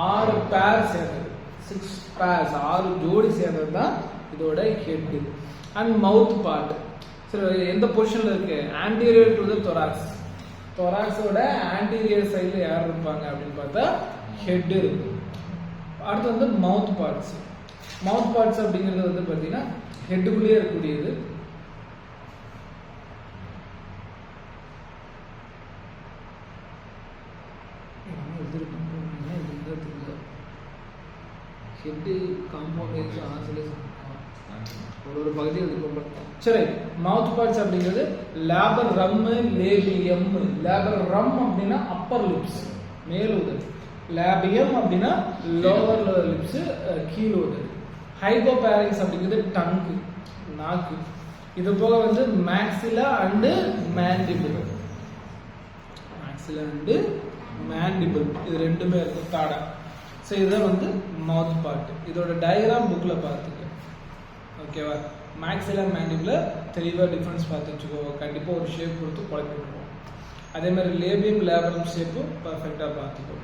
A: 6 பேர் சேர்ந்தது. 6 pairs, 6 ஜோடி சேர்ந்தது தான் இதோட ஹெட். அண்ட் மவுத் பார்ட் சரி எந்த பொசிஷன்ல இருக்கு? Anterior to the thorax. தொராக்ஸோட ஆன்டீரியர் சைடுல யார் இருப்பாங்க அப்படின்னு பார்த்தா ஹெட் இருக்கு. அடுத்து வந்து மவுத் பார்ட்ஸ். மவுத் பார்ட்ஸ் அப்படிங்கிறது வந்து பார்த்தீங்கன்னா ஹெட்டுக்குள்ளேயே இருக்கக்கூடியது. ஹெட் காம்பவுண்ட் ஒரு பகுதி இருக்கும். சரி, மவுத் பார்ட்ஸ் அப்படிங்கிறது லேபர் ரம், லேபியம். லேபர் ரம் அப்படின்னா அப்பர் லிப்ஸ், மேல் உதடு. லேபியம் அப்படின்னா லோவர் லிப்ஸ், கீழ் உதடு. ஹைபோபாரிங்ஸ் அப்படிங்கிறது டங்கு, நாக்கு. இது போக வந்து மேக்ஸிலா அண்ட் மேண்டிபிள். மேக்ஸிலா அண்ட் மேண்டிபிள் இது ரெண்டுமே இருக்கும், தாடா. ஸோ இதுதான் வந்து மவுத் பார்ட். இதோட டயக்ராம் புக்கில் பார்த்துக்க, ஓகேவா? மேக்ஸிலா மேண்டிபிள் தெளிவாக டிஃப்ரென்ஸ் பார்த்து வச்சுக்கோ. கண்டிப்பாக ஒரு ஷேப் கொடுத்து குழப்பி விட்டுருவோம். அதே மாதிரி லேபியம் லேபரம் ஷேப்பும் பர்ஃபெக்டாக பார்த்துக்கோ.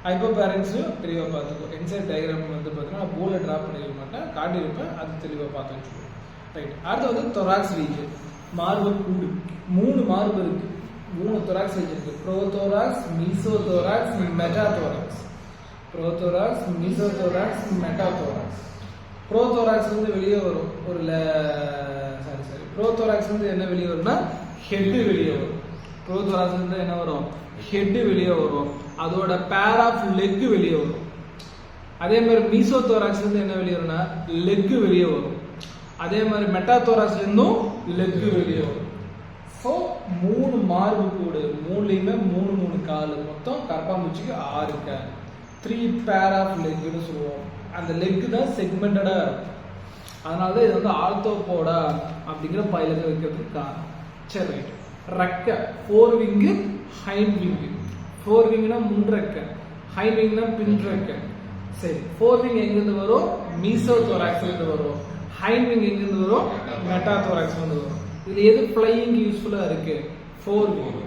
A: ஹைப்போபாரிங்ஸும் தெளிவாக பார்த்துக்கோ. இன்சைட் டயக்ராம் வந்து பார்த்தீங்கன்னா போர்டில் ட்ரா பண்ணிக்க மாட்டேன், காட்டியிருப்பேன், அது தெளிவாக பார்த்து வச்சுக்கோ. ரைட். அடுத்து வந்து தொராக்ஸ் ரீஜன், மார்பு கூடு. 3 மார்பு இருக்கு, 3 தொராக்ஸ் ரீஜன் இருக்கு. ப்ரோதோராக்ஸ், மீசோதோராக்ஸ், மெட்டாதோராக்ஸ். ப்ரோதோராக்ஸ், மீசோதோராக்ஸ், மெட்டாதோராக்ஸ். ப்ரோதோராக்ஸ் வந்து வெளியே வரும் ஒரு ப்ரோதோராக்ஸ் வந்து என்ன வெளியே வரும்னா ஹெட் வெளியே வரும். ப்ரோதோராக்ஸ் வந்து என்ன வரும்? ஹெட் வெளியே வரும். அதோட பேர் ஆஃப் லெக் வெளியே வரும். அதே மாதிரி மீசோதோராக்ஸ் வந்து என்ன வெளியே வரும்னா லெக் வெளியே வரும். அதே மாதிரி மெட்டாதோராக்ஸ்ல இருந்தும் லெக் வெளியே வரும். ஸோ 3 மார்பு கூடு, 3லையுமே 3 கால், மொத்தம் கரப்பாம்பூச்சிக்கு 6 கால். 3 பேர் ஆஃப் லெக்னு சொல்லுவோம். அந்த லெக் தான் செக்மெண்டடா இருக்கும். அதனால தான் இது வந்து ஆர்த்தோபோடா அப்படிங்கிற பைலத்தை வைக்கிறதுக்கு காரணம். சரி, ரைட். ரெக்க, 4 விங்கு, ஹைண்ட் விங்கு. 4 விங்னா முன்ரெக்க, ஹைண்ட் விங்னா பின் ரெக்க. சரி, 4 விங் எங்கிருந்து வரும்? மீசோதோராக்ஸ்ல இருந்து வரும். ஹைண்ட் விங் எங்கிருந்து வரும்? மெட்டாதோராக்ஸ்ல இருந்து வரும். இது எது ஃப்ளையிங் யூஸ்ஃபுல்லா இருக்கு? 4 விங்.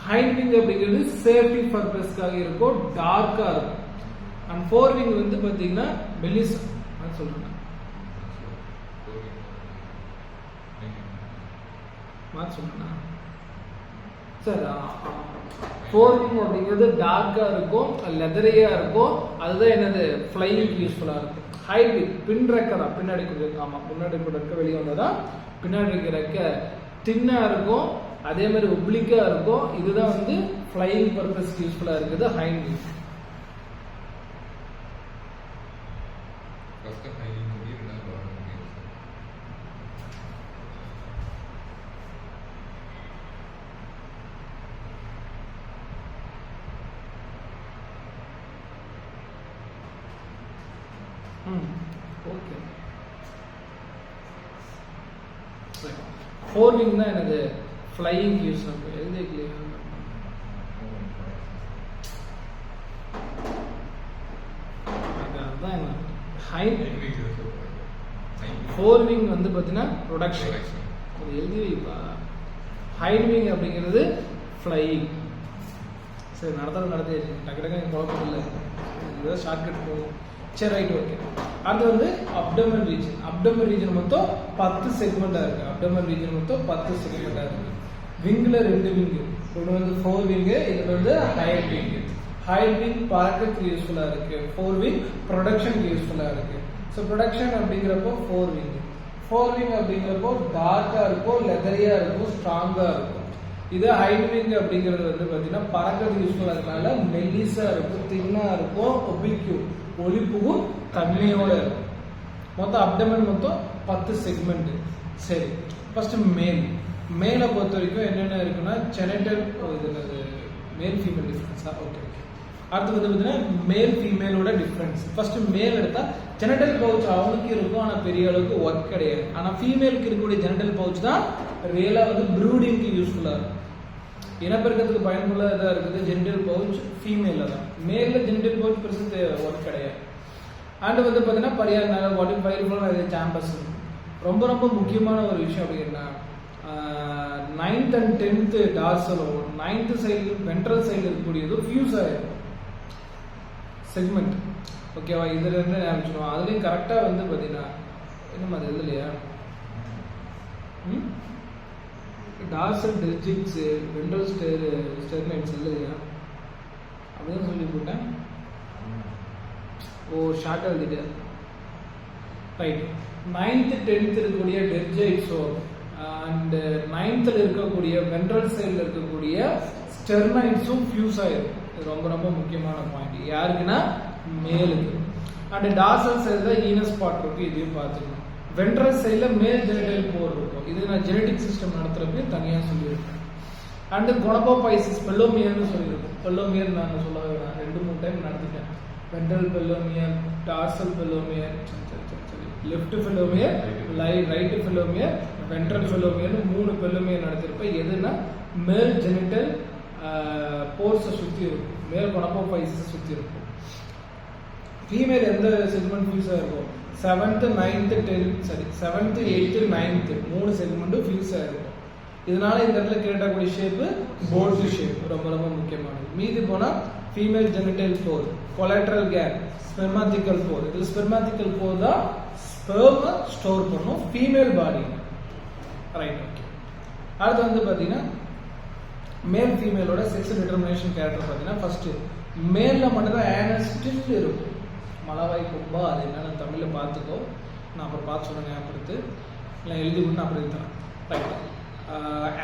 A: ஹைண்ட் விங் அப்படிங்கிறது சேஃப்டி பர்பஸ்க்காக இருக்கும், டார்க்கா இருக்கும். அண்ட் 4 விங் வந்து பாத்தீங்கன்னா மெலிஸ் சொல்றேன் சார். 4 விங் அப்படிங்கிறது டார்க்கா இருக்கும், லெதரியா இருக்கும். அதுதான் என்னது ஃப்ளையிங் யூஸ்ஃபுல்லா இருக்கும். ஹைண்ட் விங் பின் ரெக்க தான், பின்னாடி கொடுக்க. ஆமா, முன்னாடி கொடுக்க வெளியே வந்ததான் பின்னாடி ரெக்க தின்னா இருக்கும், அதே மாதிரி ஒப்ளிக்கா இருக்கும். இதுதான் வந்து ஃப்ளையிங் பர்பஸ்க்கு யூஸ்ஃபுல்லா இருக்குது hind wing. Okay. Four wing தான் எனது ஃப்ளையிங் யூஸ் ஆகும். எழுதி அதுதான் என்ன ஹைட். ஃபோர் விங் வந்து பார்த்தீங்கன்னா ப்ரொடக்ஷன், அது எழுதி வைப்பா. ஹைட் விங் அப்படிங்கிறது ஃப்ளையிங். சரி, நடத்தி டக்கு டக்கு குழப்பம் இல்லை, இதுதான் ஷார்ட்கட் போகும். சரி, ரைட், ஓகே. அது வந்து அப்டமன் ரீஜன். அப்டமன் ரீஜன் மொத்தம் 10 செக்மெண்டா இருக்கு. அப்டமன் ரீஜன் மொத்தம் 10 செக்மெண்டா இருக்கு. விங்ல 2 விங், ஒன்று வந்து 4 விங், இது வந்து ஹைட் விங். ஹைட் விங் பார்க்கறதுக்கு யூஸ்ஃபுல்லா இருக்கு, 4 விங் ப்ரொடக்ஷனுக்கு யூஸ்ஃபுல்லா இருக்கு. ஸோ ப்ரொடக்ஷன் அப்படிங்கிறப்போ 4 விங். 4 விங் அப்படிங்கிறப்போ டார்க்கா இருக்கும், லெதரியா இருக்கும், ஸ்ட்ராங்கா இருக்கும். இது ஹைட் விங் அப்படிங்கிறது வந்து பார்த்தீங்கன்னா பறக்கிறது யூஸ்ஃபுல்லா இருக்கனால மெல்லிசா இருக்கும், தின்னா இருக்கும், ஒபிக்கும், ஒளிப்புகும் தன்மையோட இருக்கும். மொத்தம் அப்டமன் மொத்தம் 10 செக்மெண்ட். சரி, ஃபர்ஸ்ட் மேலை பொறுத்த வரைக்கும் என்னென்ன இருக்குன்னா ஜெனிட்டல், இது மேல் ஃபீமேல் டிஃபரன்ஸா? ஓகே. அடுத்து வந்து பார்த்தீங்கன்னா மேல் ஃபீமேலோட டிஃபரன்ஸ். ஃபர்ஸ்ட் மேல் எடுத்தா ஜெனிட்டல் பவுச் அவனுக்கு இருக்கும், ஆனால் பெரிய அளவுக்கு ஒர்க் கிடையாது. ஆனால் ஃபீமேலுக்கு இருக்கக்கூடிய ஜெனிட்டல் பவுச் தான் ரியலா வந்து ப்ரூடிங்க்கு யூஸ்ஃபுல்லா இருக்கும், இனப்பெருக்கத்துக்கு பயனுள்ளதாக இருக்குது. ஜெனிட்டல் பவுச் ஃபீமேல தான், மேலில் ஜெனிட்டல் பவுச் பெருசு ஒர்க் கிடையாது. அண்ட் வந்து பார்த்தீங்கன்னா பரியார் வாட்டர் பயிர்ஃபுல்லாக சாம்பஸ். ரொம்ப ரொம்ப முக்கியமான ஒரு விஷயம் அப்படின்னா 9th and 10th டார்சலும் 9th side ventral side இருக்கக்கூடியது ஃபியூஸ் ஆகிடும் செக்மெண்ட். ஓகேவா? இதுல இருந்து ஆரம்பிச்சிடும். அதுலேயும் கரெக்டாக வந்து பார்த்தீங்கன்னா என்னமா அது எது இல்லையா, டார்சல் டிஸ்ட்ரிக்ட்ஸ் வென்ட்ரல் ஸ்டெர்னைட்ஸ் இல்லையா, அப்படிதான் சொல்லி போட்டேன். ஓ, ஷார்ட் எழுதிட்டு. ரைட், 9th 10th இருக்கக்கூடிய டெர்ஜைட்ஸோ அண்ட் 9th இருக்கக்கூடிய வென்ட்ரல் சைடில் இருக்கக்கூடிய ஸ்டெர்னைட்ஸும் ஃபியூஸ் ஆகிடும். இது ரொம்ப ரொம்ப முக்கியமான பாயிண்ட். யாருக்குன்னா மேலுக்கு. அண்ட் டார்சல் சைடில் ஈனஸ் பார்ட் இருக்கு, இதையும் பார்த்துக்கணும். வென்ட்ரல் சைடில் மேல் ஜெனிட்டல் போர் இருக்கும். இது நான் ஜெனடிக் சிஸ்டம் நடத்துறப்ப தனியாக சொல்லியிருக்கேன். அண்டு கொனபோபைசிஸ் பெல்லோமியர்னு சொல்லியிருக்கோம். பெல்லோமியர் நான் சொல்ல 2-3 டைம் நடத்திட்டேன். Ventral phallomere, dorsal phallomere, left phallomere, right phallomere, ventral phallomere, 3 phallomere நடத்திருப்பேன். எதுனா மேல் ஜெனிட்டல் போர்ஸை சுற்றி இருக்கும், மேல் கொனபோபைசிஸ் சுற்றி இருக்கும். ஃபீமேல் எந்த செக்மெண்ட் ஃபியூஸாக இருக்கும்? 7th 9th 10th, சரி 7th 8th 9th 3 செக்மெண்ட்டும் ஃபியூஸாக இருக்கும். இதனால இந்த இடத்துல கேட்டக்கூடிய ஷேப்பு போல்ட் ஷேப், ரொம்ப ரொம்ப முக்கியமானது. மீதி போனால் female genital pore, collateral gap, spermathecal pore. இது ஸ்பெர்மாத்திக்கல் போர் தான் ஸ்பெர்மை ஸ்டோர் பண்ணும் ஃபீமேல் பாடி. Right, okay. அடுத்து வந்து பார்த்தீங்கன்னா மேல் ஃபீமேலோட செக்ஸ் டிட்டர்மினேஷன் கேரக்டர் பார்த்தீங்கன்னா ஃபர்ஸ்ட் மேலில் மட்டும்தான் ஆனஸ் ஸ்டில் இருக்கும். மலவாய் கும்பா, அது என்னென்னு தமிழில் பார்த்துக்கோ, நான் அப்புறம் பார்த்து சொல்ல ஞாபகப்படுத்து, இல்லை எழுதி விட்டு அப்புறம் எழுதுறேன். ரைட்,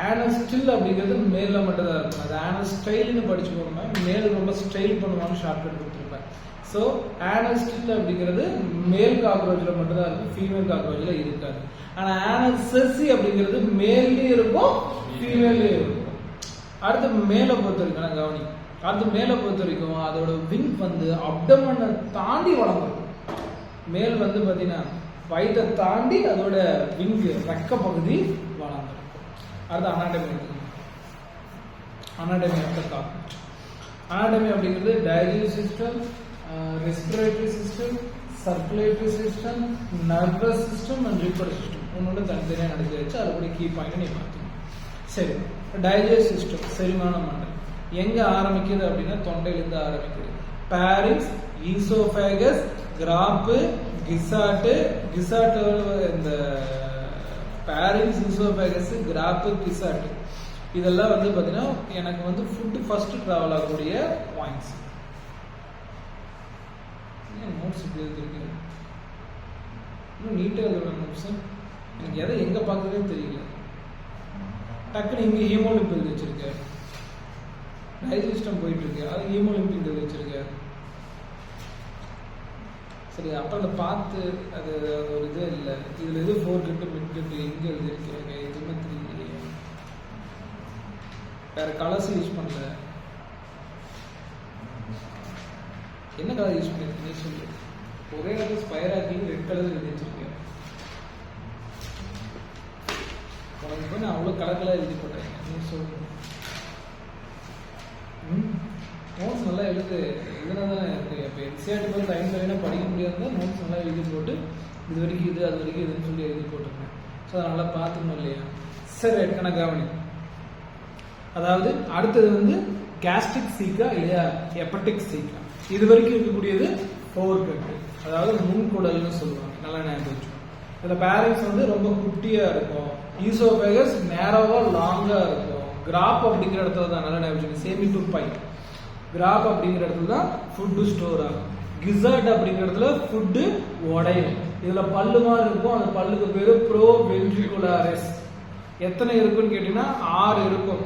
A: ஆனஸ் ஸ்டில் அப்படிங்கிறது மேலில் மட்டும் தான் இருக்கும். அது ஆனஸ் ஸ்டைல்னு படிச்சுக்கோங்க, மேல் ரொம்ப ஸ்டைல் பண்ணுவான்னு ஷார்ட்கட் கொடுத்துருப்பேன். ஸோ ஆனஸ் ஸ்டில் அப்படிங்கிறது மேல் காக்ரோச்சில் மட்டும் தான் இருக்கும், ஃபீமேல் காக்ரோச்சில் இருக்காது. ஆனால் ஆனஸ் செசி அப்படிங்கிறது மேல்லையும் இருக்கும், ஃபீமேல்லையும் இருக்கும். அடுத்து மேலே பொறுத்த வரைக்கும் கவனி, அடுத்து மேலே பொறுத்த வரைக்கும் அதோட விங் வந்து அப்டமனை தாண்டி வளர்ந்துருக்கும். மேல் வந்து பார்த்தீங்கன்னா வயிற்றை தாண்டி அதோட விங் ரெக்க பகுதி வளர்ந்துருக்கும். அடுத்து அனாடமி அனாடமி அப்படிங்கிறது digestive system, respiratory system, circulatory system, nervous system and reproductive system ஒன்னோட தனித்தனியாக நடத்தி வச்சு அதோட கீ பாயிண்ட் நீ பார்த்துக்கணும். சரி, டைஜஸ்டிவ் சிஸ்டம் செரிமான மண்டலம் எங்க ஆரம்பிக்குது அப்படின்னா தொண்டையிலிருந்து ஆரம்பிக்குது. பாரிங்ஸ், ஈசோஃபேகஸ், கிராப்பு, கிசாட்டு இந்த பாரிங்ஸ், ஈசோஃபேகஸ், கிராப்பு, கிசாட்டு இதெல்லாம் வந்து பார்த்தீங்கன்னா எனக்கு வந்து ஃபுட்டு ஃபர்ஸ்ட் ட்ராவல் ஆகக்கூடிய பாயிண்ட்ஸ். நோட்ஸ் இப்படி இருக்கு, இன்னும் நீட்டாக எழுதுற நோட்ஸ் எனக்கு எதை எங்கே பார்க்குறதே தெரியல. டக்குன்னு இங்கே ஹீமோலிம்பிக் எழுதி வச்சிருக்கேன், டைஜஸ்டம் போயிட்டு இருக்கு, அது ஹீமோலிம்பிக் எழுதி வச்சிருக்கேன். சரி, அப்புறம் அதை பார்த்து அது ஒரு இதே இல்லை. இதில் எது 4 கிட்ட மிட் கிட்ட எங்கே எழுதியிருக்கேன் எதுவுமே தெரியலையே. வேற கலர்ஸ் யூஸ் பண்ணல. என்ன கலர் யூஸ் பண்ணிருக்கீங்க சொல்லு. ஒரே இடத்துல ஸ்பயர் ஆக்கி ரெட் கலர் எழுதி வச்சிருக்கேன். உனக்கு நான் அவ்வளோ கலக்கலாக எழுதி போட்டேன். நீ சொல்லு. நோட்ஸ் நல்லா எழுது. இதனால தான் இருக்குது. இப்போ என்சிஆர்டி போய் டைம் சரியாக படிக்க முடியாதுன்னா நோட்ஸ் நல்லா எழுதி போட்டு இது வரைக்கும் இது அது வரைக்கும் இதுன்னு சொல்லி எழுதி போட்டுருக்கேன். ஸோ அதை நல்லா பார்த்துக்கணும் இல்லையா? சரி, எனக்கு கவனி. அதாவது அடுத்தது வந்து கேஸ்ட்ரிக் சீக்கா இல்லையா, ஹெப்படிக் சீக்கா. இது வரைக்கும் இருக்கக்கூடியது ஃபோர்கட், அதாவது முன்குடல்னு சொல்லுவாங்க. நல்லா ஞாபகம் வச்சுக்கணும். இதில் பேரண்ட்ஸ் வந்து ரொம்ப குட்டியாக இருக்கும். ஈசோபேகஸ் நேரோவாக லாங்காக இருக்கும். கிராப் அப்படிங்கிற இடத்துல தான் நல்லா ஞாபகம் வச்சுக்கணும். சேமிப்பு பை கிராப் அப்படிங்கிற இடத்துல தான் ஃபுட்டு ஸ்டோர் ஆகும். கிசார்ட் அப்படிங்கிற இடத்துல ஃபுட்டு உடையும். இதில் பல்லு மாதிரி இருக்கும். அந்த பல்லுக்கு பேர் ப்ரோ வென்ட்ரிகுலாரிஸ். எத்தனை இருக்குன்னு கேட்டீங்கன்னா 6 இருக்கும்.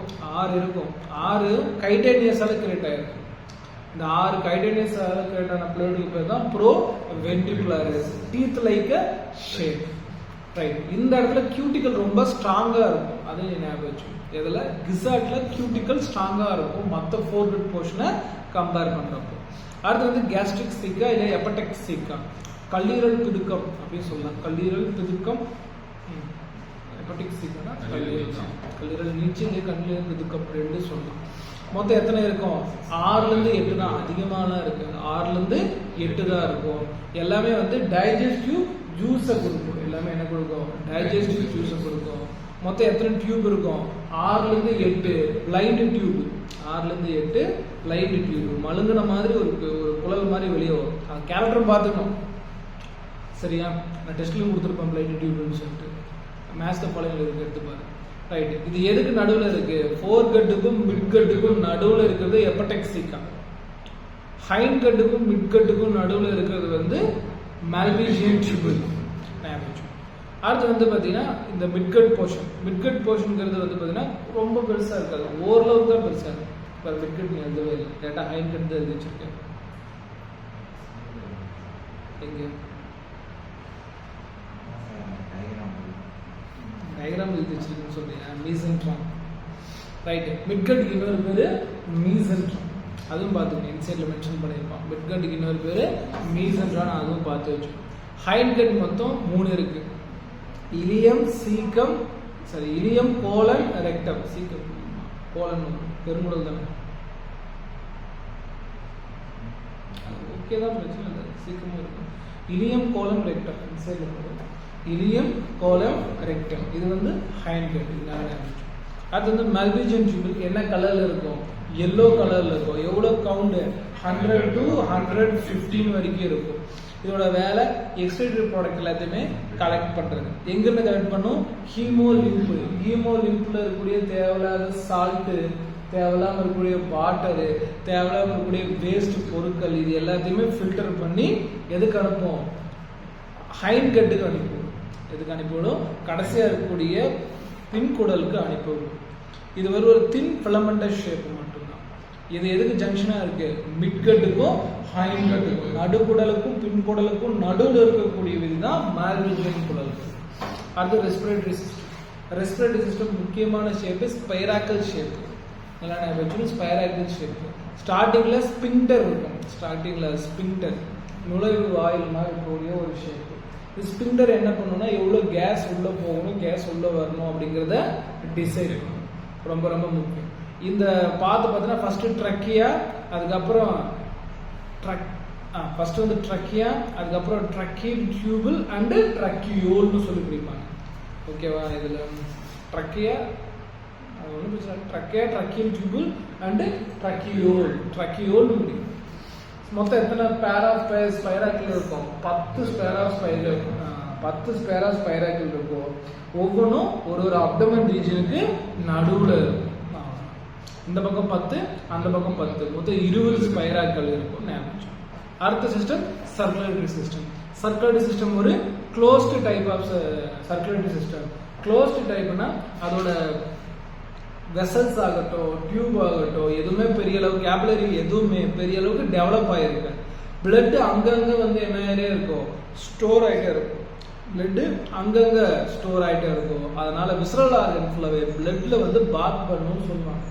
A: 6 கைட்டேனியஸால கிரியேட் ஆயிருக்கும். இந்த 6 கைட்டேனியஸால கிரியேட் ஆன பிளேடுக்கு பேர் தான் proventriculus. Teeth like a shape. Right. இந்த இடத்துல கியூட்டிக்கல் ரொம்ப ஸ்ட்ராங்கா இருக்கும். அது ஞாபகம் வச்சுக்கணும். இதுல கிசார்ட்ல கியூட்டிக்கல் ஸ்ட்ராங்கா இருக்கும் மற்ற ஃபோர்கட் போர்ஷனை கம்பேர் பண்றப்போ. அடுத்து வந்து கேஸ்ட்ரிக் சீக்கா இல்லை ஹெப்படிக் சீக்கா, கல்லீரல் பிதுக்கம் அப்படின்னு சொல்லலாம். கல்லீரல் பிதுக்கம். ஹெப்படிக் சீக்கானா கல்லீரல் நீச்சல், கல்லீரல் பிதுக்கம் ரெண்டு சொல்லலாம். மொத்தம் எத்தனை இருக்கும்? 6லேருந்து 8 தான். அதிகமாலாம் இருக்கு. 6லேருந்து 8 தான் இருக்கும். எல்லாமே வந்து டைஜஸ்டிவ் ஜூஸை கொடுக்கும். எல்லாமே என்ன கொடுக்கும்? டைஜஸ்டிவ் ஜூஸை கொடுக்கும். மொத்தம் எத்தனை டியூப் இருக்கும்? 6லேருந்து 8 பிளைண்ட் டியூப். 6லேருந்து 8 பிளைண்ட் டியூப். மழுங்கின மாதிரி ஒரு குழல் மாதிரி வெளியே வரும். அந்த கேரக்டர் பார்த்துக்கணும். சரியா? நான் டெஸ்ட்லையும் கொடுத்துருப்பேன் பிளைண்ட் டியூப்னு சொல்லிட்டு. மேத்ஸ் பாலையில் இருக்கு, எடுத்து பாரு. ரைட். இது எதுக்கு நடுவில் இருக்கு? ஃபோர்கட்டுக்கும் மிட்கட்டுக்கும் நடுவில் இருக்கிறது ஹெப்படிக் சீக்கா. ஹைண்ட்கட்டுக்கும் மிட்கட்டுக்கும் நடுவில் இருக்கிறது வந்து மால்பிசியன் டியூபிள். அடுத்து வந்து பார்த்தீங்கன்னா இந்த மிட்கட் போர்ஷன். மிட்கட் போர்ஷனுங்கிறது வந்து பார்த்தீங்கன்னா ரொம்ப பெருசாக இருக்காது, ஓரளவுக்கு தான் பெருசாக இருக்கும். இப்போ மிட்கட் நீ எழுதவே இல்லை, டேட்டா ஹைண்ட்கட் தான் எழுதி வச்சிருக்கேன். எங்கே டயக்ராம் எழுதி வச்சிருக்குன்னு சொல்றீங்க? மீசென்ட்ரான். ரைட். மிட்கட்டுக்கு இன்னொரு பேர் மீசென்ட்ரான். அதுவும் பார்த்துக்கணும். இன்சைட்ல மென்ஷன் பண்ணியிருப்பான். மிட்கட்டுக்கு இன்னொரு பேர் மீசென்ட்ரான். அதுவும் பார்த்து வச்சுக்கணும். ஹைண்ட்கட் மொத்தம் 3 இருக்கு. இலியம், சீக்கம், சரி ileum, colon, rectum. Caecum colon பெருங்குடல் தானே. ஓகே தான், பிரச்சனை இல்லை. சீக்கமும் இருக்கும். இலியம், கோலம், ரெக்டம். இன்சைட்ல போடுறோம். இலியம், கோலம், ரெக்டம். இது வந்து ஹைண்ட்கட். அது வந்து மால்பிசியன் டியூபிள். என்ன கலர்ல இருக்கும்? எல்லோ கலர்ல இருக்கும். எவ்வளோ கவுண்ட்? 100 to 115 வரைக்கும் இருக்கும். இதோட வேலை எக்ஸ்ட்ரேட்டரி ப்ராடக்ட் எல்லாத்தையுமே கலெக்ட் பண்றது. எங்கிருந்து கலெக்ட் பண்ணும்? ஹீமோலிம்ப். ஹீமோலிம்ப்ல இருக்கக்கூடிய தேவையில்லாத சால்ட்டு, தேவையில்லாம இருக்கக்கூடிய வாட்டரு, தேவையில்லாம இருக்கக்கூடிய வேஸ்ட் பொருட்கள், இது எல்லாத்தையுமே ஃபில்டர் பண்ணி எதுக்கு அனுப்பும்? ஹைண்ட்கட்டுக்கு அனுப்பிவிடும். எதுக்கு அனுப்பிவிடும்? கடைசியா இருக்கக்கூடிய பின்குடலுக்கு அனுப்பிவிடும். இது ஒரு தின் ஃபிலமெண்டஸ் ஷேப் மட்டும்தான். இது எதுக்கு ஜங்ஷனா இருக்கு? மிட்கட்டுக்கும் ஹைண்ட்கட்டுக்கும், நடுக்குடலுக்கும் பின்குடலுக்கும் நடுவில் இருக்கக்கூடிய இதுதான் மால்பிசியன் குடல். அடுத்து ரெஸ்பிரேட்டரி சிஸ்டம். ரெஸ்பிரேட்டரி சிஸ்டம் முக்கியமான ஷேப் ஸ்பைராக்கல் ஷேப். நல்லா நான் வச்சுக்கணும். ஸ்பைராக்கல் ஷேப். ஸ்டார்டிங்ல ஸ்பிங்டர் இருக்கும். ஸ்டார்டிங்ல ஸ்பிங்டர் நுழைவு வாயில் மாதிரி இருக்கக்கூடிய ஒரு ஷேப். ஸ்பிங்டர் என்ன பண்ணணும்னா எவ்வளோ கேஸ் உள்ள போகணும், கேஸ் உள்ள வரணும் அப்படிங்கிறத டிசைட் பண்ணணும். ரொம்ப ரொம்ப முக்கியம். இந்த பார்த்தீங்கன்னா ஃபர்ஸ்ட் ட்ரக்கியா, அதுக்கப்புறம் ஃபர்ஸ்ட் வந்து ட்ரக்கியா, அதுக்கப்புறம் ட்ரக்கியல் டியூபிள் அண்ட் ட்ரக்கியோல்னு சொல்லி பிடிப்பாங்க. ஓகேவா? இதுல ட்ரக்கியா, ஒன்றும் பிரச்சனை. ட்ரக்கியா, ட்ரக்கியல் டியூபிள் அண்ட் ட்ரக்கியோல்னு முடியும். மொத்தம் எத்தனை பேர் ஆஃப் ஸ்பைராக்கிள் இருக்கும்? 10 ஸ்பேர் ஆஃப் ஸ்பைராக்கிள் இருக்கும். 10 ஸ்பேர் ஆஃப் ஸ்பைராக்கிள் இருக்கும். ஒவ்வொன்றும் ஒரு அப்டமன் ரீஜனுக்கு நடுவில் இருக்கும். இந்த பக்கம் 10, அந்த பக்கம் 10, மொத்தம் 20 ஸ்பைராக்கள் இருக்கும். அடுத்த system circulatory system. Circulatory system ஒரு closed type of circulatory system. Closed டைப்னா அதோட வெசல்ஸ் ஆகட்டும், டியூப் ஆகட்டும், எதுவுமே பெரிய அளவுக்கு கேபிலரி எதுவுமே பெரிய அளவுக்கு டெவலப் ஆகிருக்கு. பிளட் அங்கங்க வந்து என்ன ஆகிட்டே இருக்கும்? ஸ்டோர் ஆகிட்டே இருக்கும். பிளட்டு அங்கங்க ஸ்டோர் ஆகிட்டே இருக்கும். அதனால விசரல் ஆர்கன் ஃபுல்லாவே பிளட்ல வந்து பாத் பண்ணணும்னு சொல்லுவாங்க.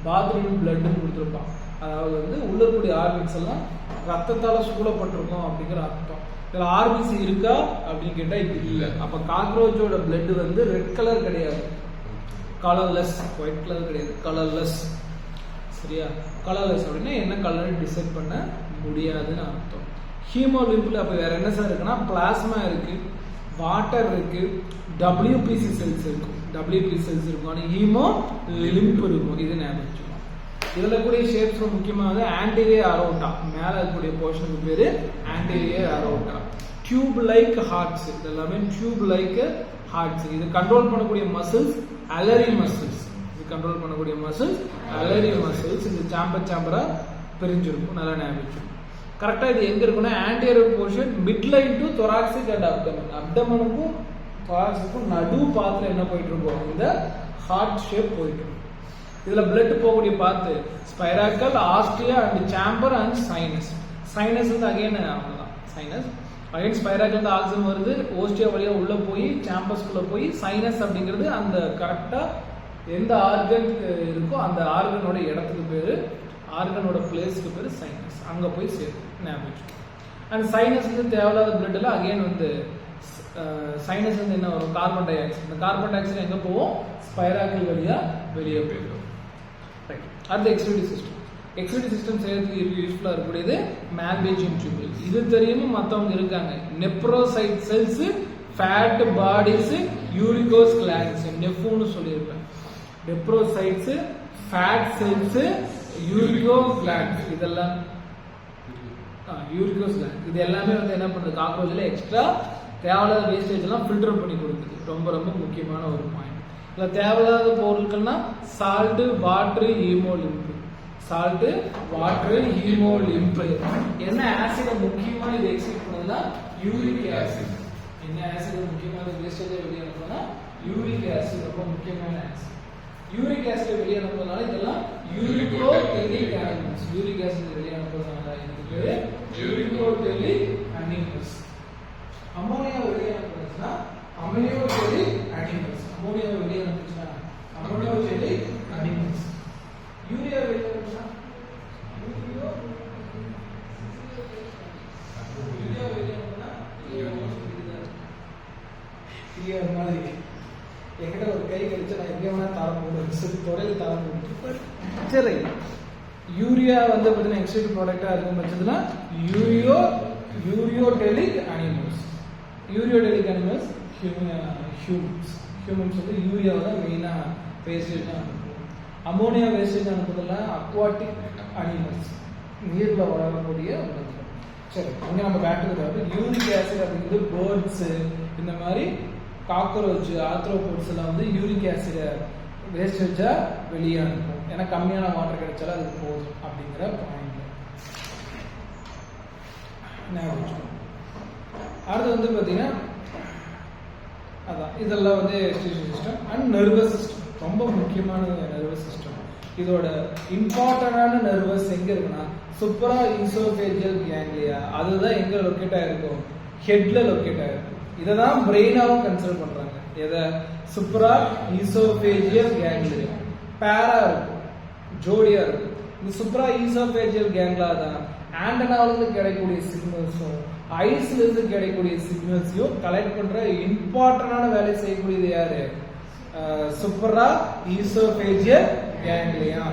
A: பாத்ரூம் பிளட்னு கொடுத்துருப்பான். அதாவது வந்து உள்ள இருக்கக்கூடிய ஆர்பிஸ் எல்லாம் ரத்தத்தால சூழப்பட்டிருக்கும் அப்படிங்கிற அர்த்தம். இதுல ஆர்பிசி இருக்கா அப்படின்னு கேட்டா இது இல்லை. அப்ப காக்ரோச்சோட பிளட் வந்து ரெட் கலர் கிடையாது, கலர்லெஸ், ஒயிட் கலர் கிடையாது, கலர்லெஸ். சரியா? கலர்லெஸ் அப்படின்னா என்ன கலர் டிசைட் பண்ண முடியாதுன்னு அர்த்தம். ஹீமோலிம்பில் அப்போ வேற என்ன சார் இருக்குன்னா பிளாஸ்மா இருக்கு, வாட்டர் இருக்கு, WPC செல்ஸ் இருக்கும், WPC செல்ஸ் இருக்கும், ஆனால் ஹீமோ லிம்ப் இருக்கும். இது ஞாபகம் வச்சுக்கணும். இதில் கூடிய ஷேப்ஸ் முக்கியமாக ஆன்டீரியர் அரோட்டா, மேலே இருக்கக்கூடிய போர்ஷனுக்கு பேர் ஆன்டீரியர் அரோட்டா. டியூப் லைக் ஹார்ட்ஸ், இது எல்லாமே டியூப் லைக் ஹார்ட்ஸ். இது கண்ட்ரோல் பண்ணக்கூடிய மசில்ஸ் அலரி மசில்ஸ், இது கண்ட்ரோல் பண்ணக்கூடிய மசில்ஸ் அலரி மசில்ஸ். இந்த சாம்பரா பிரிஞ்சிருக்கும், நல்லா ஞாபகம் வச்சுக்கணும். கரெக்டாக இது எங்கே இருக்குன்னா anterior portion mid line to thoracic and abdomen, அப்டமனுக்கும் தொராக்ஸுக்கும் நடு பாத்துல என்ன போயிட்டு இருக்கும், இந்த ஹார்ட் ஷேப் போயிட்டு இருக்கும். இதுல பிளட் போகக்கூடிய பார்த்து spiracle, ostia and chamber and sinus. Sinus வந்து அகைன் அவ்வளவுதான், சைனஸ் அகைன் ஸ்பைராக்கல் தான் ஆக்சிஜன் வருது, ஓஸ்டியா வழியா உள்ள போய் சாம்பர்ஸ்குள்ள போய் சைனஸ் அப்படிங்கிறது அந்த கரெக்டா எந்த ஆர்கன் இருக்கோ அந்த ஆர்கனோட இடத்துக்கு பேரு, ஆர்கனோட பிளேஸ்க்கு பேரு சைனஸ், அங்க போய் சேரும். ஞாபகம். அண்ட் சைனஸ் வந்து தேவையில்லாத பிளட்ல அகைன் வந்து சைனஸ் வந்து என்ன வரும், கார்பன் டை ஆக்சைடு. இந்த கார்பன் டை ஆக்சைடு எங்க போவோம், ஸ்பைராக்கல் வழியா வெளியே போயிடும். அடுத்து எக்ஸ்கிரீட்டரி சிஸ்டம். எக்ஸ்கிரீட்டரி சிஸ்டம் செய்யறதுக்கு யூஸ்ஃபுல்லா இருக்கக்கூடியது மால்வேஜியம் டியூபிள். இது தெரியுமா மற்றவங்க இருக்காங்க, nephrocyte cells, fat bodies, uricose glands, நெஃப்னு சொல்லியிருப்பேன். Nephrocytes, fat cells, uricose glands, இதெல்லாம் யூரிகோஸ் கிளாண்ட். இது எல்லாமே வந்து என்ன பண்றது, காக்ரோச்ல எக்ஸ்ட்ரா தேவையில்லாத வேஸ்டேஜ் எல்லாம் ஃபில்டர் பண்ணி கொடுக்குது. ரொம்ப ரொம்ப முக்கியமான ஒரு பாயிண்ட். இதில் தேவையில்லாத பொருட்கள்னா salt, water, haemolymph. Salt, water, haemolymph. என்ன ஆசிட முக்கியமாக இது எக்ஸிட் பண்ணதுன்னா யூரிக் ஆசிட். என்ன ஆசிட் முக்கியமான வேஸ்டேஜ் வெளியே அனுப்புனா யூரிக் ஆசிட் ரொம்ப முக்கியமான ஆசிட். யூரிக் ஆசிட் வெளியே அனுப்புறதுனால இதெல்லாம் யூரிகோடெலிக் அனிமல்ஸ். யூரிக் ஆசிட் வெளியே அனுப்புறதுனால இதுக்கு பேரு யூரிகோடெலிக் அனிமல்ஸ். அமோனியா வெளியே அனுப்புறதுன்னா அமோனியோடெலிக் அனிமல்ஸ். அமோனியா வெளியே அனுப்புச்சுன்னா அமோனியோடெலிக் அனிமல்ஸ். யூரியா வெளியே அனுப்புச்சுன்னா யூரியா வெளியே அனுப்புனா யூரியா மாதிரி என்கிட்ட ஒரு கை கழிச்சு நான் எங்கே வேணா தாரம் போடுவேன், தொடையில் தாரம் போட்டு. சரி, யூரியா வந்து பார்த்தீங்கன்னா எக்ஸ்ட்ரீட் ப்ராடக்டாக இருக்கும் பட்சத்துல ureotelic animals. Ureotelic animals humans. Humans வந்து யூரியாவை தான் மெயினாக வேஸ்டேஜ் அனுப்புவோம். அமோனியா வேஸ்டேஜ் அனுப்புறதுலாம் அக்வாட்டிக் அனிமல்ஸ், நீரில் வளரக்கூடிய உணவுகள். சரி, அங்கே நம்ம பேட்டுக்கு யூரிக் ஆசிட் அப்படிங்கிறது பேர்ட்ஸு, இந்த மாதிரி காக்ரோச், ஆத்ரோபோட்ஸ் எல்லாம் வந்து யூரிக் ஆசிட வேஸ்டேஜா வெளியே அனுப்பும். ஏன்னா கம்மியான வாட்டர் கிடைச்சாலும் அதுக்கு போதும் அப்படிங்கிற பாயிண்ட். அடுத்து வந்து பார்த்தீங்கன்னா அதான் இதெல்லாம் வந்து excretory system. And nervous system ரொம்ப முக்கியமான நர்வஸ் சிஸ்டம். இதோட இம்பார்ட்டன்டான நர்வஸ் எங்க இருக்குன்னா சுப்ரா ஈசோஃபேஜியல் கேங்லியா. அதுதான் எங்க லொக்கேட் ஆயிருக்கும், ஹெட்ல லொக்கேட் ஆயிருக்கும். இதை தான் பிரெயினாவும் கன்சிடர் பண்றாங்க. எதை, சுப்ரா ஈசோஃபேஜியல் கேங்லியா. பேரா இருக்கும், ஜோடியா இருக்கும். இந்த சுப்ரா ஈசோஃபேஜியல் கேங்லா தான் ஆண்டனால இருந்து கிடைக்கக்கூடிய சிக்னல்ஸும் ஐஸ்ல இருந்து கிடைக்கக்கூடிய சிக்னல்ஸையும் கலெக்ட் பண்ற இம்பார்ட்டன்டான வேலை செய்யக்கூடியது யாரு, சுப்ரா ஈசோஃபேஜியல் கேங்லியா.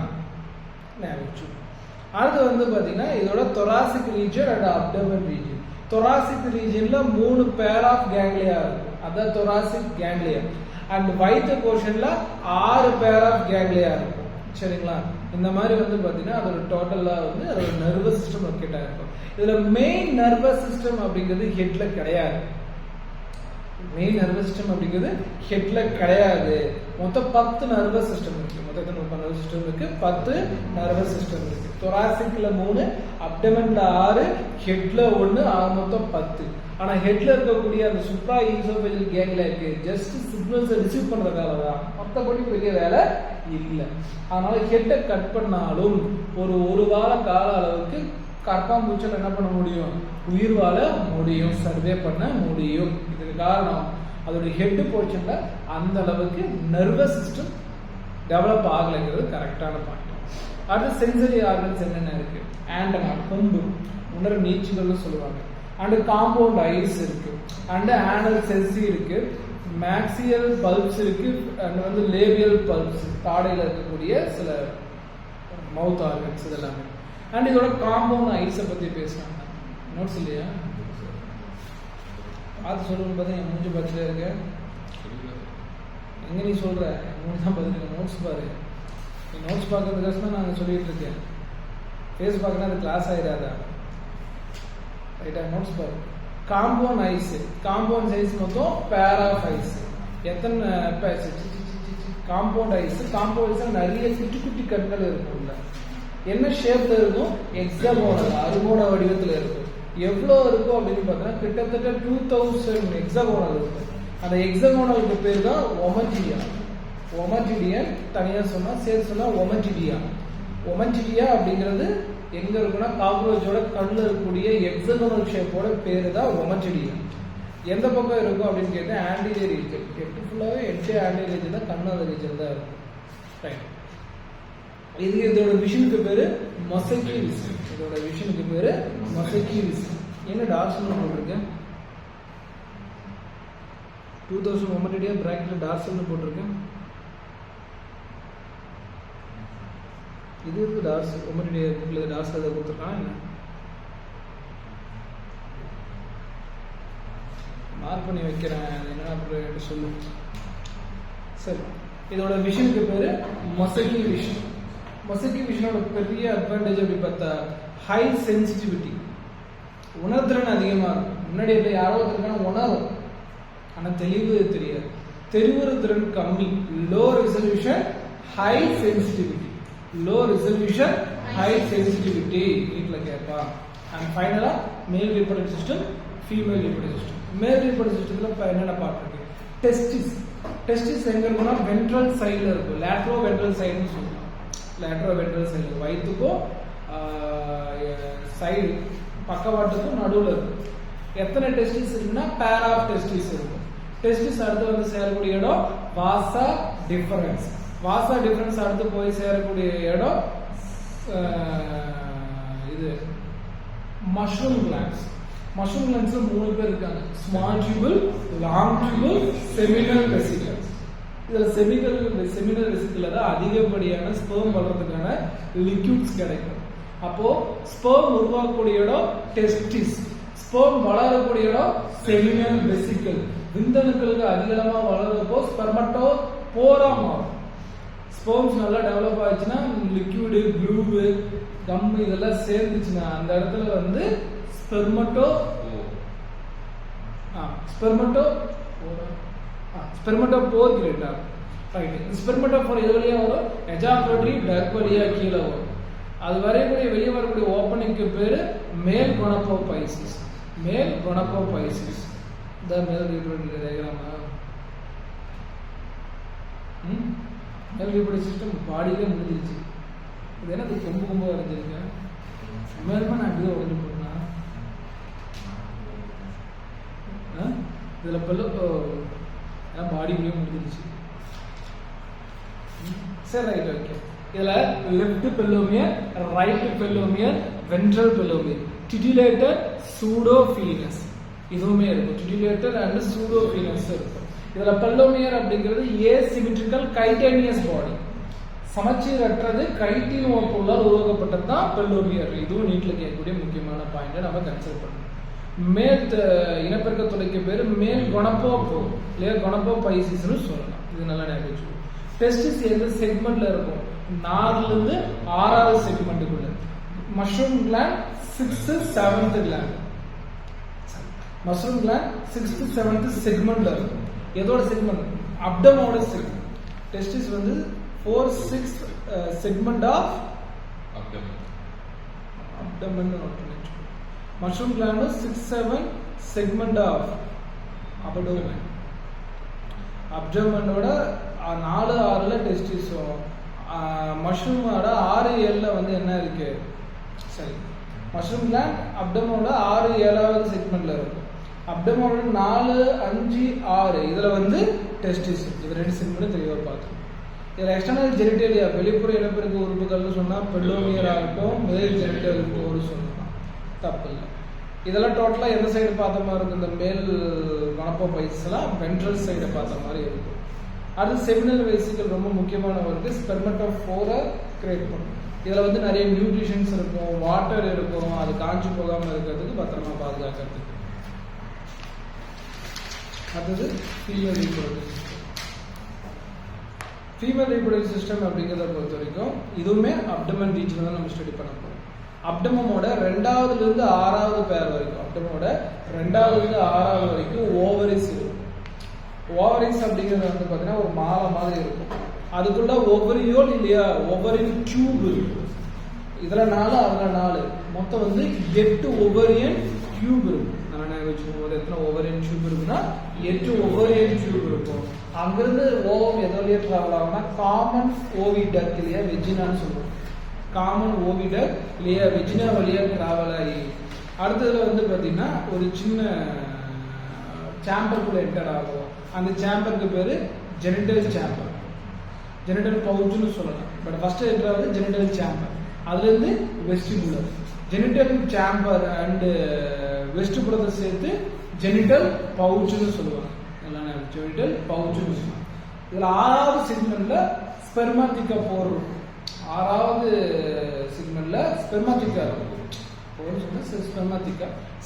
A: அடுத்து வந்து பாத்தீங்கன்னா இதோட thoracic region and abdomen region. thoracic regionல 3 பேர் ஆஃப் கேங்லியா இருக்கும், அதான் thoracic ganglia. அண்ட் வயிற்று போர்ஷன்ல 6 பேர் ஆஃப் கேங்லியா இருக்கும். சரிங்களா? இந்த மாதிரி வந்து பாத்தீங்கன்னா அதோட டோட்டலா வந்து அதோட நர்வஸ் சிஸ்டம் லொக்கேட் ஆயிருக்கும். இதுல மெயின் நர்வஸ் சிஸ்டம் அப்படிங்கிறது ஹெட்ல கிடையாது. மெயின் நர்வஸ் சிஸ்டம் அப்படிங்கிறது ஹெட்ல கிடையாது. மொத்தம் 10 நர்வஸ் சிஸ்டம் இருக்கு. மொத்தம் 30 நர்வஸ் சிஸ்டம் இருக்கு, 10 நர்வஸ் சிஸ்டம் இருக்கு. thoracic-ல 3, abdomen-ல 6, ஹெட்ல 1, மொத்தம் 10. ஆனா ஹெட்ல இருக்கக்கூடிய அந்த Subhra oesophageal கேங்லியாக்கு just signals receive பண்ற வேலை தான், மற்றபடி பெரிய வேலை இல்ல. அதனால ஹெட்டை கட் பண்ணாலும் ஒரு வார கால அளவுக்கு கற்பாம்பூச்சல் என்ன பண்ண முடியும், உயிர் வாழ முடியும், சர்வே பண்ண முடியும். இதுக்கு காரணம் அதோட ஹெட் போர்ஷன்ல அந்த அளவுக்கு நர்வஸ் சிஸ்டம் டெவலப் ஆகலைங்கிறது கரெக்டான பாயிண்ட். அடுத்து சென்சரி ஆர்கன்ஸ் என்னென்ன இருக்கு, ஆண்டனா, கொம்பு, உணர் நீச்சுகள்னு சொல்லுவாங்க. அண்ட் காம்பவுண்ட் ஐஸ் இருக்கு, அண்ட் ஆனல் செல்சி இருக்கு, மேக்சியல் பல்ப்ஸ் இருக்கு, அண்ட் வந்து லேபியல் பல்ப்ஸ் தாடையில் இருக்கக்கூடிய சில மவுத் ஆர்கன்ஸ் இதெல்லாமே. அண்ட் இதோட காம்பவுண்ட் ஐஸை பத்தி பேசுறாங்க. நோட்ஸ் இல்லையா? பார்த்து சொல்லணும்னு பார்த்தா என் மூஞ்சி பச்சில இருக்க எங்க நீ சொல்ற மூணு தான் பதில். நோட்ஸ் பாரு, நீ நோட்ஸ் பார்க்கறதுக்காக தான் நான் சொல்லிட்டு இருக்கேன். ஃபேஸ் பார்க்கணும் அது கிளாஸ் ஆயிடாதா? ரைட்டா? நோட்ஸ் பாரு. காம்பவுண்ட் ஐஸ், காம்பவுண்ட் சைஸ் மொத்தம் பேர் ஆஃப் ஐஸ். எத்தனை காம்பவுண்ட் ஐஸ்? காம்பவுண்ட் ஐஸ் நிறைய குட்டி குட்டி கற்கள் இருக்கும்ல. என்ன ஷேப்ல இருக்கும்? ஹெக்ஸாகோனல், அருகோண வடிவத்தில் இருக்கும். எவ்வளோ இருக்கும் அப்படின்னு பார்த்தீங்கன்னா கிட்டத்தட்ட 2000 ஹெக்ஸாகோனல் இருக்கும். அந்த ஹெக்ஸாகோனலுக்கு பேர் தான் ஒமஜிடியா. ஒமஜிடியன் தனியா சொன்னா, சேர்த்து சொன்னா ஒமஜிடியா. ஒமஜிடியா அப்படிங்கிறது எங்க இருக்குன்னா காக்ரோச்சோட கண்ணில் இருக்கக்கூடிய ஹெக்ஸாகோனல் ஷேப்போட பேரு தான் ஒமஜிடியா. எந்த பக்கம் இருக்கும் அப்படின்னு கேட்டா ஆன்டீரியர் ரீஜன். ஹெட் ஃபுல்லாவே ஹெட் ஆன்டீரியர் ரீஜன் தான், கண்ணாத ரீஜன் தான் இருக்கும். ரைட். இது இதோட விஷனுக்கு பேரு மொசைக்கி விஷன். இதோட விஷனுக்கு பேரு மொசைக்கி விஷன். என்ன டார்சல் போட்டிருக்கேன்? 2000 ஒமடிடியா பிராக்கெட்ல டார்சல் போட்டிருக்கேன். இது இருக்கு டார்சல் ஒமடிடியா இருக்குல்ல, டார்சல் அதை கொடுத்துருக்கான். என்ன மார்க் பண்ணி வைக்கிறேன், என்ன அப்புறம் சொல்லு. சரி, இதோட விஷனுக்கு பேரு மொசைக்கி விஷன். மொசைக்கி விஷனோட பெரிய அட்வான்டேஜ் அப்படி பார்த்தா ஹை சென்சிட்டிவிட்டி, உணர்திறன் அதிகமா இருக்கும். முன்னாடி இப்ப யாரோ ஒருத்தருக்கான உணரும், ஆனா தெளிவு தெரியாது. தெரிவுறுதிறன் கம்மி. Low resolution high sensitivity. Low resolution high sensitivity வீட்ல கேட்பா. அண்ட் ஃபைனலா male reproductive system, female reproductive system. Male reproductive சிஸ்டத்துல என்னென்ன பார்ட் இருக்கு? டெஸ்டிஸ். டெஸ்டிஸ் எங்க இருக்குன்னா வென்ட்ரல் சைடுல இருக்கும். லேட்ரோ வென்ட்ரல் சைடுன்னு சொல்லுவாங்க. லேட்ரோ வென்ட்ரல் சைடு வயிற்றுக்கும் சைடு பக்கவாட்டுக்கும் நடுவில் இருக்கும். எத்தனை டெஸ்டிஸ் இருக்குன்னா பேர் ஆஃப் டெஸ்டிஸ் இருக்கும். டெஸ்டிஸ் அடுத்து வந்து சேரக்கூடிய இடம் வாசா டிஃபரன்ஸ். வாசா டிஃபரன்ஸ் அடுத்து போய் சேரக்கூடிய இடம் இது மஷ்ரூம் கிளாண்ட்ஸ். மஷ்ரூம் கிளாண்ட்ஸ்ல 3 பேர் இருக்காங்க. Small tuple, long tuple, seminal vesicles. இதுல செமினல் வெசிகல்ல தான் அதிகப்படியான ஸ்பெர்ம் வளர்றதுக்கான லிக்விட்ஸ் கிடைக்கும். அப்போ ஸ்பெர்ம் உருவாக்கக்கூடிய இடம் டெஸ்டிஸ், ஸ்பெர்ம் வளரக்கூடிய இடம் செமினல் வெசிகல். விந்தணுக்களுக்கு அதிகமா வளர்றப்போ ஸ்பெர்மட்டோ போரா மாறும். ஸ்பெர்ம்ஸ் நல்லா டெவலப் ஆச்சுன்னா லிக்விடு, க்ளூவு, கம் இதெல்லாம் சேர்ந்துச்சுன்னா அந்த இடத்துல வந்து ஸ்பெர்மட்டோ ஸ்பெர்மட்டோபோர் கிரியேட் ஆகும். ரைட். ஸ்பெர்மட்டோபோர் எது வழியா வரும்? எஜாகுலேட்டரி டக்ட் வழியா கீழே வரும். அது வரையக்கூடிய வெளியே வரக்கூடிய ஓப்பனிங்க்கு பேரு மேல் கொனப்போபைசிஸ். மேல் கொனப்போபைசிஸ் த மேல் ரீப்ரொடக்டிவ் டயகிராமா. மேல் ரீப்ரொடக்டிவ் சிஸ்டம் பாடியிலே முடிஞ்சிருச்சு. இது என்ன கொம்பு கொம்பு வரைஞ்சிருக்கேன்? மேலுமா நான் அப்படியே உடஞ்சு போட்டேன்னா இதுல பாடிக்குள்ளே முடிஞ்சிருச்சு. சரி, ரைட், ஓகே. இதுல left phallomere, right phallomere, ventral பெல்லோமியர், டிடிலேட்டர், சூடோஃபீனஸ் இதுவுமே இருக்கும். டிடிலேட்டர் அண்ட் சூடோஃபீனஸ் இருக்கும். இதுல பெல்லோமியர் அப்படிங்கிறது ஏசிமெட்ரிக்கல் கைட்டேனியஸ் பாடி, சமச்சீரற்றது, கைட்டின் பொருளால் உருவாக்கப்பட்டது தான் பெல்லோமியர். இதுவும் நீட்ல கேட்கக்கூடிய முக்கியமான பாயிண்ட் நம்ம கன்சிடர் பண்ணணும். மேல் இனப்பெருக்க துளைக்கு பேரு மேல் கொனப்போபோ இல்லையா கொனப்போபைசிஸ்னு சொல்லலாம். இது நல்லா ஞாபகம். டெஸ்டிஸ் எந்த செக்மெண்ட்ல இருக்கும்? 4ல இருந்து 6வது செக்மெண்ட்டுக்குள்ள. Mushroom gland 6th 7th gland. Mushroom gland 6th 7th செக்மெண்ட்ல இருக்கும். எதோட செக்மெண்ட்? அப்டமோட செக்மெண்ட். டெஸ்டிஸ் வந்து 4th 6th segment of abdomen. Mushroom gland 6th 7th segment of abdomen. அப்டமனோட 4 6ல டெஸ்டிஸும், மஷ்ரூமோட 6 7ல வந்து என்ன இருக்கு? சரி, மஷ்ரூம் கிளாண்ட் அப்டமனோட 6 7வது செக்மெண்ட்ல இருக்கும். அப்டமனோட 4 5 6 இதுல வந்து டெஸ்டிஸ். இது 2 செக்மெண்ட் தெளிவா பார்க்கணும். இதுல எக்ஸ்டர்னல் ஜெனிட்டேலியா வெளிப்புற இனப்பெருக்க உறுப்புகள்னு சொன்னா பெல்லோமியர் ஆகட்டும், மேல் ஜெனிட்டல் ஒரு சொல்லலாம், தப்பு இல்லை. இதெல்லாம் டோட்டலா எந்த சைடு பார்த்த மாதிரி இருக்கும், இந்த மேல் மனப்போபைஸ் எல்லாம் வென்ட்ரல் சைடை பார்த்த மாதிரி இருக்கும். அது செமினல் வெசிக்கல் ரொம்ப முக்கியமான ஒர்க்கு, ஸ்பெர்மட்டோஃபோரை கிரியேட் பண்ணும். இதுல வந்து நிறைய நியூட்ரிஷன்ஸ் இருக்கும், வாட்டர் இருக்கும், அது காஞ்சி போகாம இருக்கிறதுக்கு பத்திரமா பாதுகாக்கிறதுக்கு. அடுத்தது female reproductive system. Female reproductive system அப்படிங்கிறத பொறுத்த வரைக்கும் இதுவுமே அப்டமன் ரீஜன் தான் நம்ம ஸ்டடி பண்ண போறோம். அப்டமோட 2வது இருந்து 6வது பேர் வரைக்கும், அப்டமோட 2வது இருந்து 6வது வரைக்கும் ஓவரிஸ் இருக்கும். ஓவரிஸ் அப்படிங்கிறது வந்து பார்த்தீங்கன்னா ஒரு மாலை மாதிரி இருக்கும். அதுக்குள்ள ஒவ்வொரியோல் இல்லையா, ஒவ்வொரின் டியூப் இருக்கும். இதுல 4 அதுல 4 மொத்தம் வந்து 8 ஒவ்வரியன் டியூப் இருக்கும். நான் வச்சுக்கும்போது எத்தனை ஒவ்வரியன் டியூப் இருக்குன்னா 8 ஒவ்வரியன் டியூப் இருக்கும். அங்கிருந்து ஓவம் எது வழியா டிராவல் ஆகும்னா காமன் ஓவிடக் இல்லையா வெஜினான்னு சொல்லுவோம். காமன் ஓவிடக் இல்லையா வெஜினா வழியா டிராவல் ஆகி அடுத்ததுல வந்து பாத்தீங்கன்னா ஒரு சின்ன சாம்பருக்குள்ள என்டர் ஆகும். அந்த சாம்பருக்கு பேரு ஜெனிட்டல் சாம்பர், ஜெனிட்டல் பவுச்னு சொல்லலாம். பட் ஃபர்ஸ்ட் என்ட்ராவது ஜெனிட்டல் சாம்பர், அதுல இருந்து வெஸ்டிபுலர். ஜெனிட்டல் சாம்பர் அண்ட் வெஸ்டிபுலத்தை சேர்த்து ஜெனிட்டல் பவுச்னு சொல்லுவாங்க. ஜெனிட்டல் பவுச்னு சொல்லுவாங்க. இதுல 6வது செக்மெண்ட்ல ஸ்பெர்மாத்திகா போர் இருக்கும். 6வது செக்மெண்ட்ல ஸ்பெர்மாத்திகா இருக்கும்.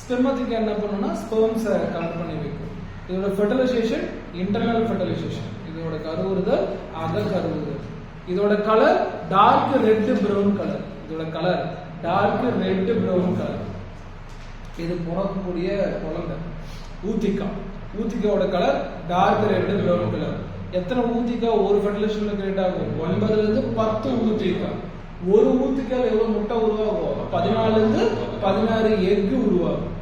A: ஸ்பெர்மாத்திகா என்ன பண்ணுன்னா ஸ்பெர்ம்ஸை கலெக்ட் பண்ணி வைக்கும். இதோட ஃபெர்டிலைசேஷன் இன்டர்னல் ஃபெர்டிலைசேஷன், இதோட கருவுறுதல் அகல் கருவுறுதல். இதோட colour dark red brown colour, இதோட colour dark red brown colour. இது பிறக்கக்கூடிய குழந்தை ஊத்திக்கா, ஊத்திக்காவோட colour dark red brown colour. எத்தனை ஊத்திக்கா ஒரு ஃபெர்டிலைசேஷன்ல கிரியேட் ஆகும்? 9ல இருந்து 10 ஊத்திக்கா. ஒரு ஊத்திக்கால எவ்வளவு முட்டை உருவாகும்? 14 இருந்து 16 எக் உருவாகும்.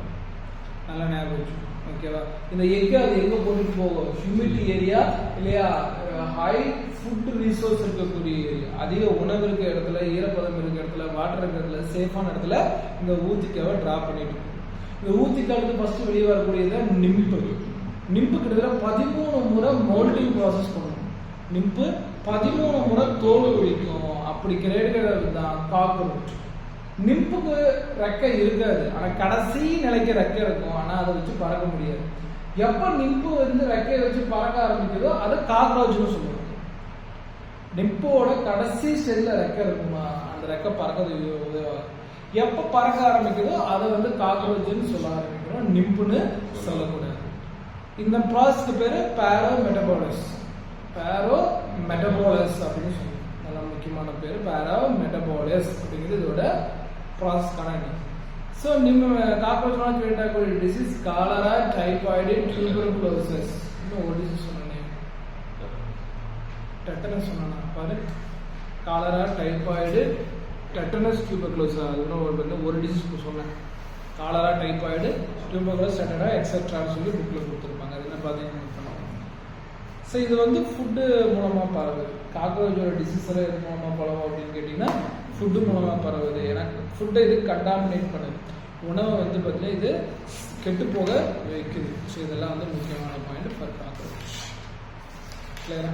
A: நல்லா ஞாபகம் வச்சு, ஓகேவா? இந்த எக் அது எங்க போட்டுட்டு போகும்? ஹியூமிடிட்டி ஏரியா இல்லையா, ஹை ஃபுட் ரிசோர்ஸ் இருக்கக்கூடிய ஏரியா, அதிக உணவு இருக்க இடத்துல, ஈரப்பதம் இருக்க இடத்துல, வாட்டர் இருக்க இடத்துல, சேஃபான இடத்துல இந்த ஊத்திக்காவை டிராப் பண்ணிட்டு இருக்கும். இந்த ஊத்திக்காவுக்கு ஃபர்ஸ்ட் வெளியே வரக்கூடியது நிம்பு. நிம்பு கிட்டத்தட்ட 13 முறை மோல்டிங் ப்ராசஸ் பண்ணணும். நிம்பு 13 முறை தோல் குடிக்கும். அப்படி கிடைக்கிறது தான் காக்ரோச். நிம்புக்கு ரெக்கை இருக்காது, ஆனா கடைசி நிலைக்கு ரெக்கை இருக்கும். ஆனா அதை வச்சு பறக்க முடியாது. எப்ப நிம்பு வந்து ரெக்கையை வச்சு பறக்க ஆரம்பிக்குதோ அதை காக்ரோச்னு சொல்லுவாங்க. நிம்போட கடைசி ஸ்டேஜ்ல ரெக்கை இருக்குமா, அந்த ரெக்கை பறக்கிறது உதவாது. எப்ப பறக்க ஆரம்பிக்குதோ அதை வந்து காக்ரோச்னு சொல்ல ஆரம்பிக்கணும், நிம்புன்னு சொல்லக்கூடாது. இந்த ப்ராசஸ்க்கு பேரு பேரோ மெட்டபாலிஸ். பேரோ மெட்டபாலிஸ் அப்படின்னு சொல்லுவோம். அதெல்லாம் முக்கியமான பேரு பேரோ மெட்டபாலிஸ் அப்படிங்கிறது இதோட ப்ராசஸ்க்கான நேம். ஸோ நம்ம காக்ரோச்னால கிரியேட் ஆகக்கூடிய டிசீஸ் காலரா, டைபாய்டு, டியூபர்குலோசிஸ். இன்னும் ஒரு டிசீஸ் சொன்னேன், டெட்டனஸ் சொன்னா பாரு. Cholera, typhoid, tetanus, tuberculosis. அது ஒரு டிசீஸ் சொன்னேன். காலரா, டைபாய்டு, டியூபர்குலோசிஸ், டெட்டனா எக்ஸெட்ரான்னு சொல்லி புக்ல கொடுத்துருப்பாங்க. அது என்ன பார்த்தீங்கன்னா ஸோ இது வந்து ஃபுட்டு மூலமா பரவுது. காக்ரோச்சோட டிசீஸ் எல்லாம் எது மூலமா பரவும் அப்படின்னு கேட்டீங்கன்னா ஃபுட்டு மூலமா பரவுது. ஏன்னா ஃபுட்டை இது கண்டாமினேட் பண்ணுது, உணவை வந்து பார்த்தீங்கன்னா இது கெட்டு போக வைக்குது. ஸோ இதெல்லாம் வந்து முக்கியமான பாயிண்ட் ஃபார் காக்ரோச். கிளியரா?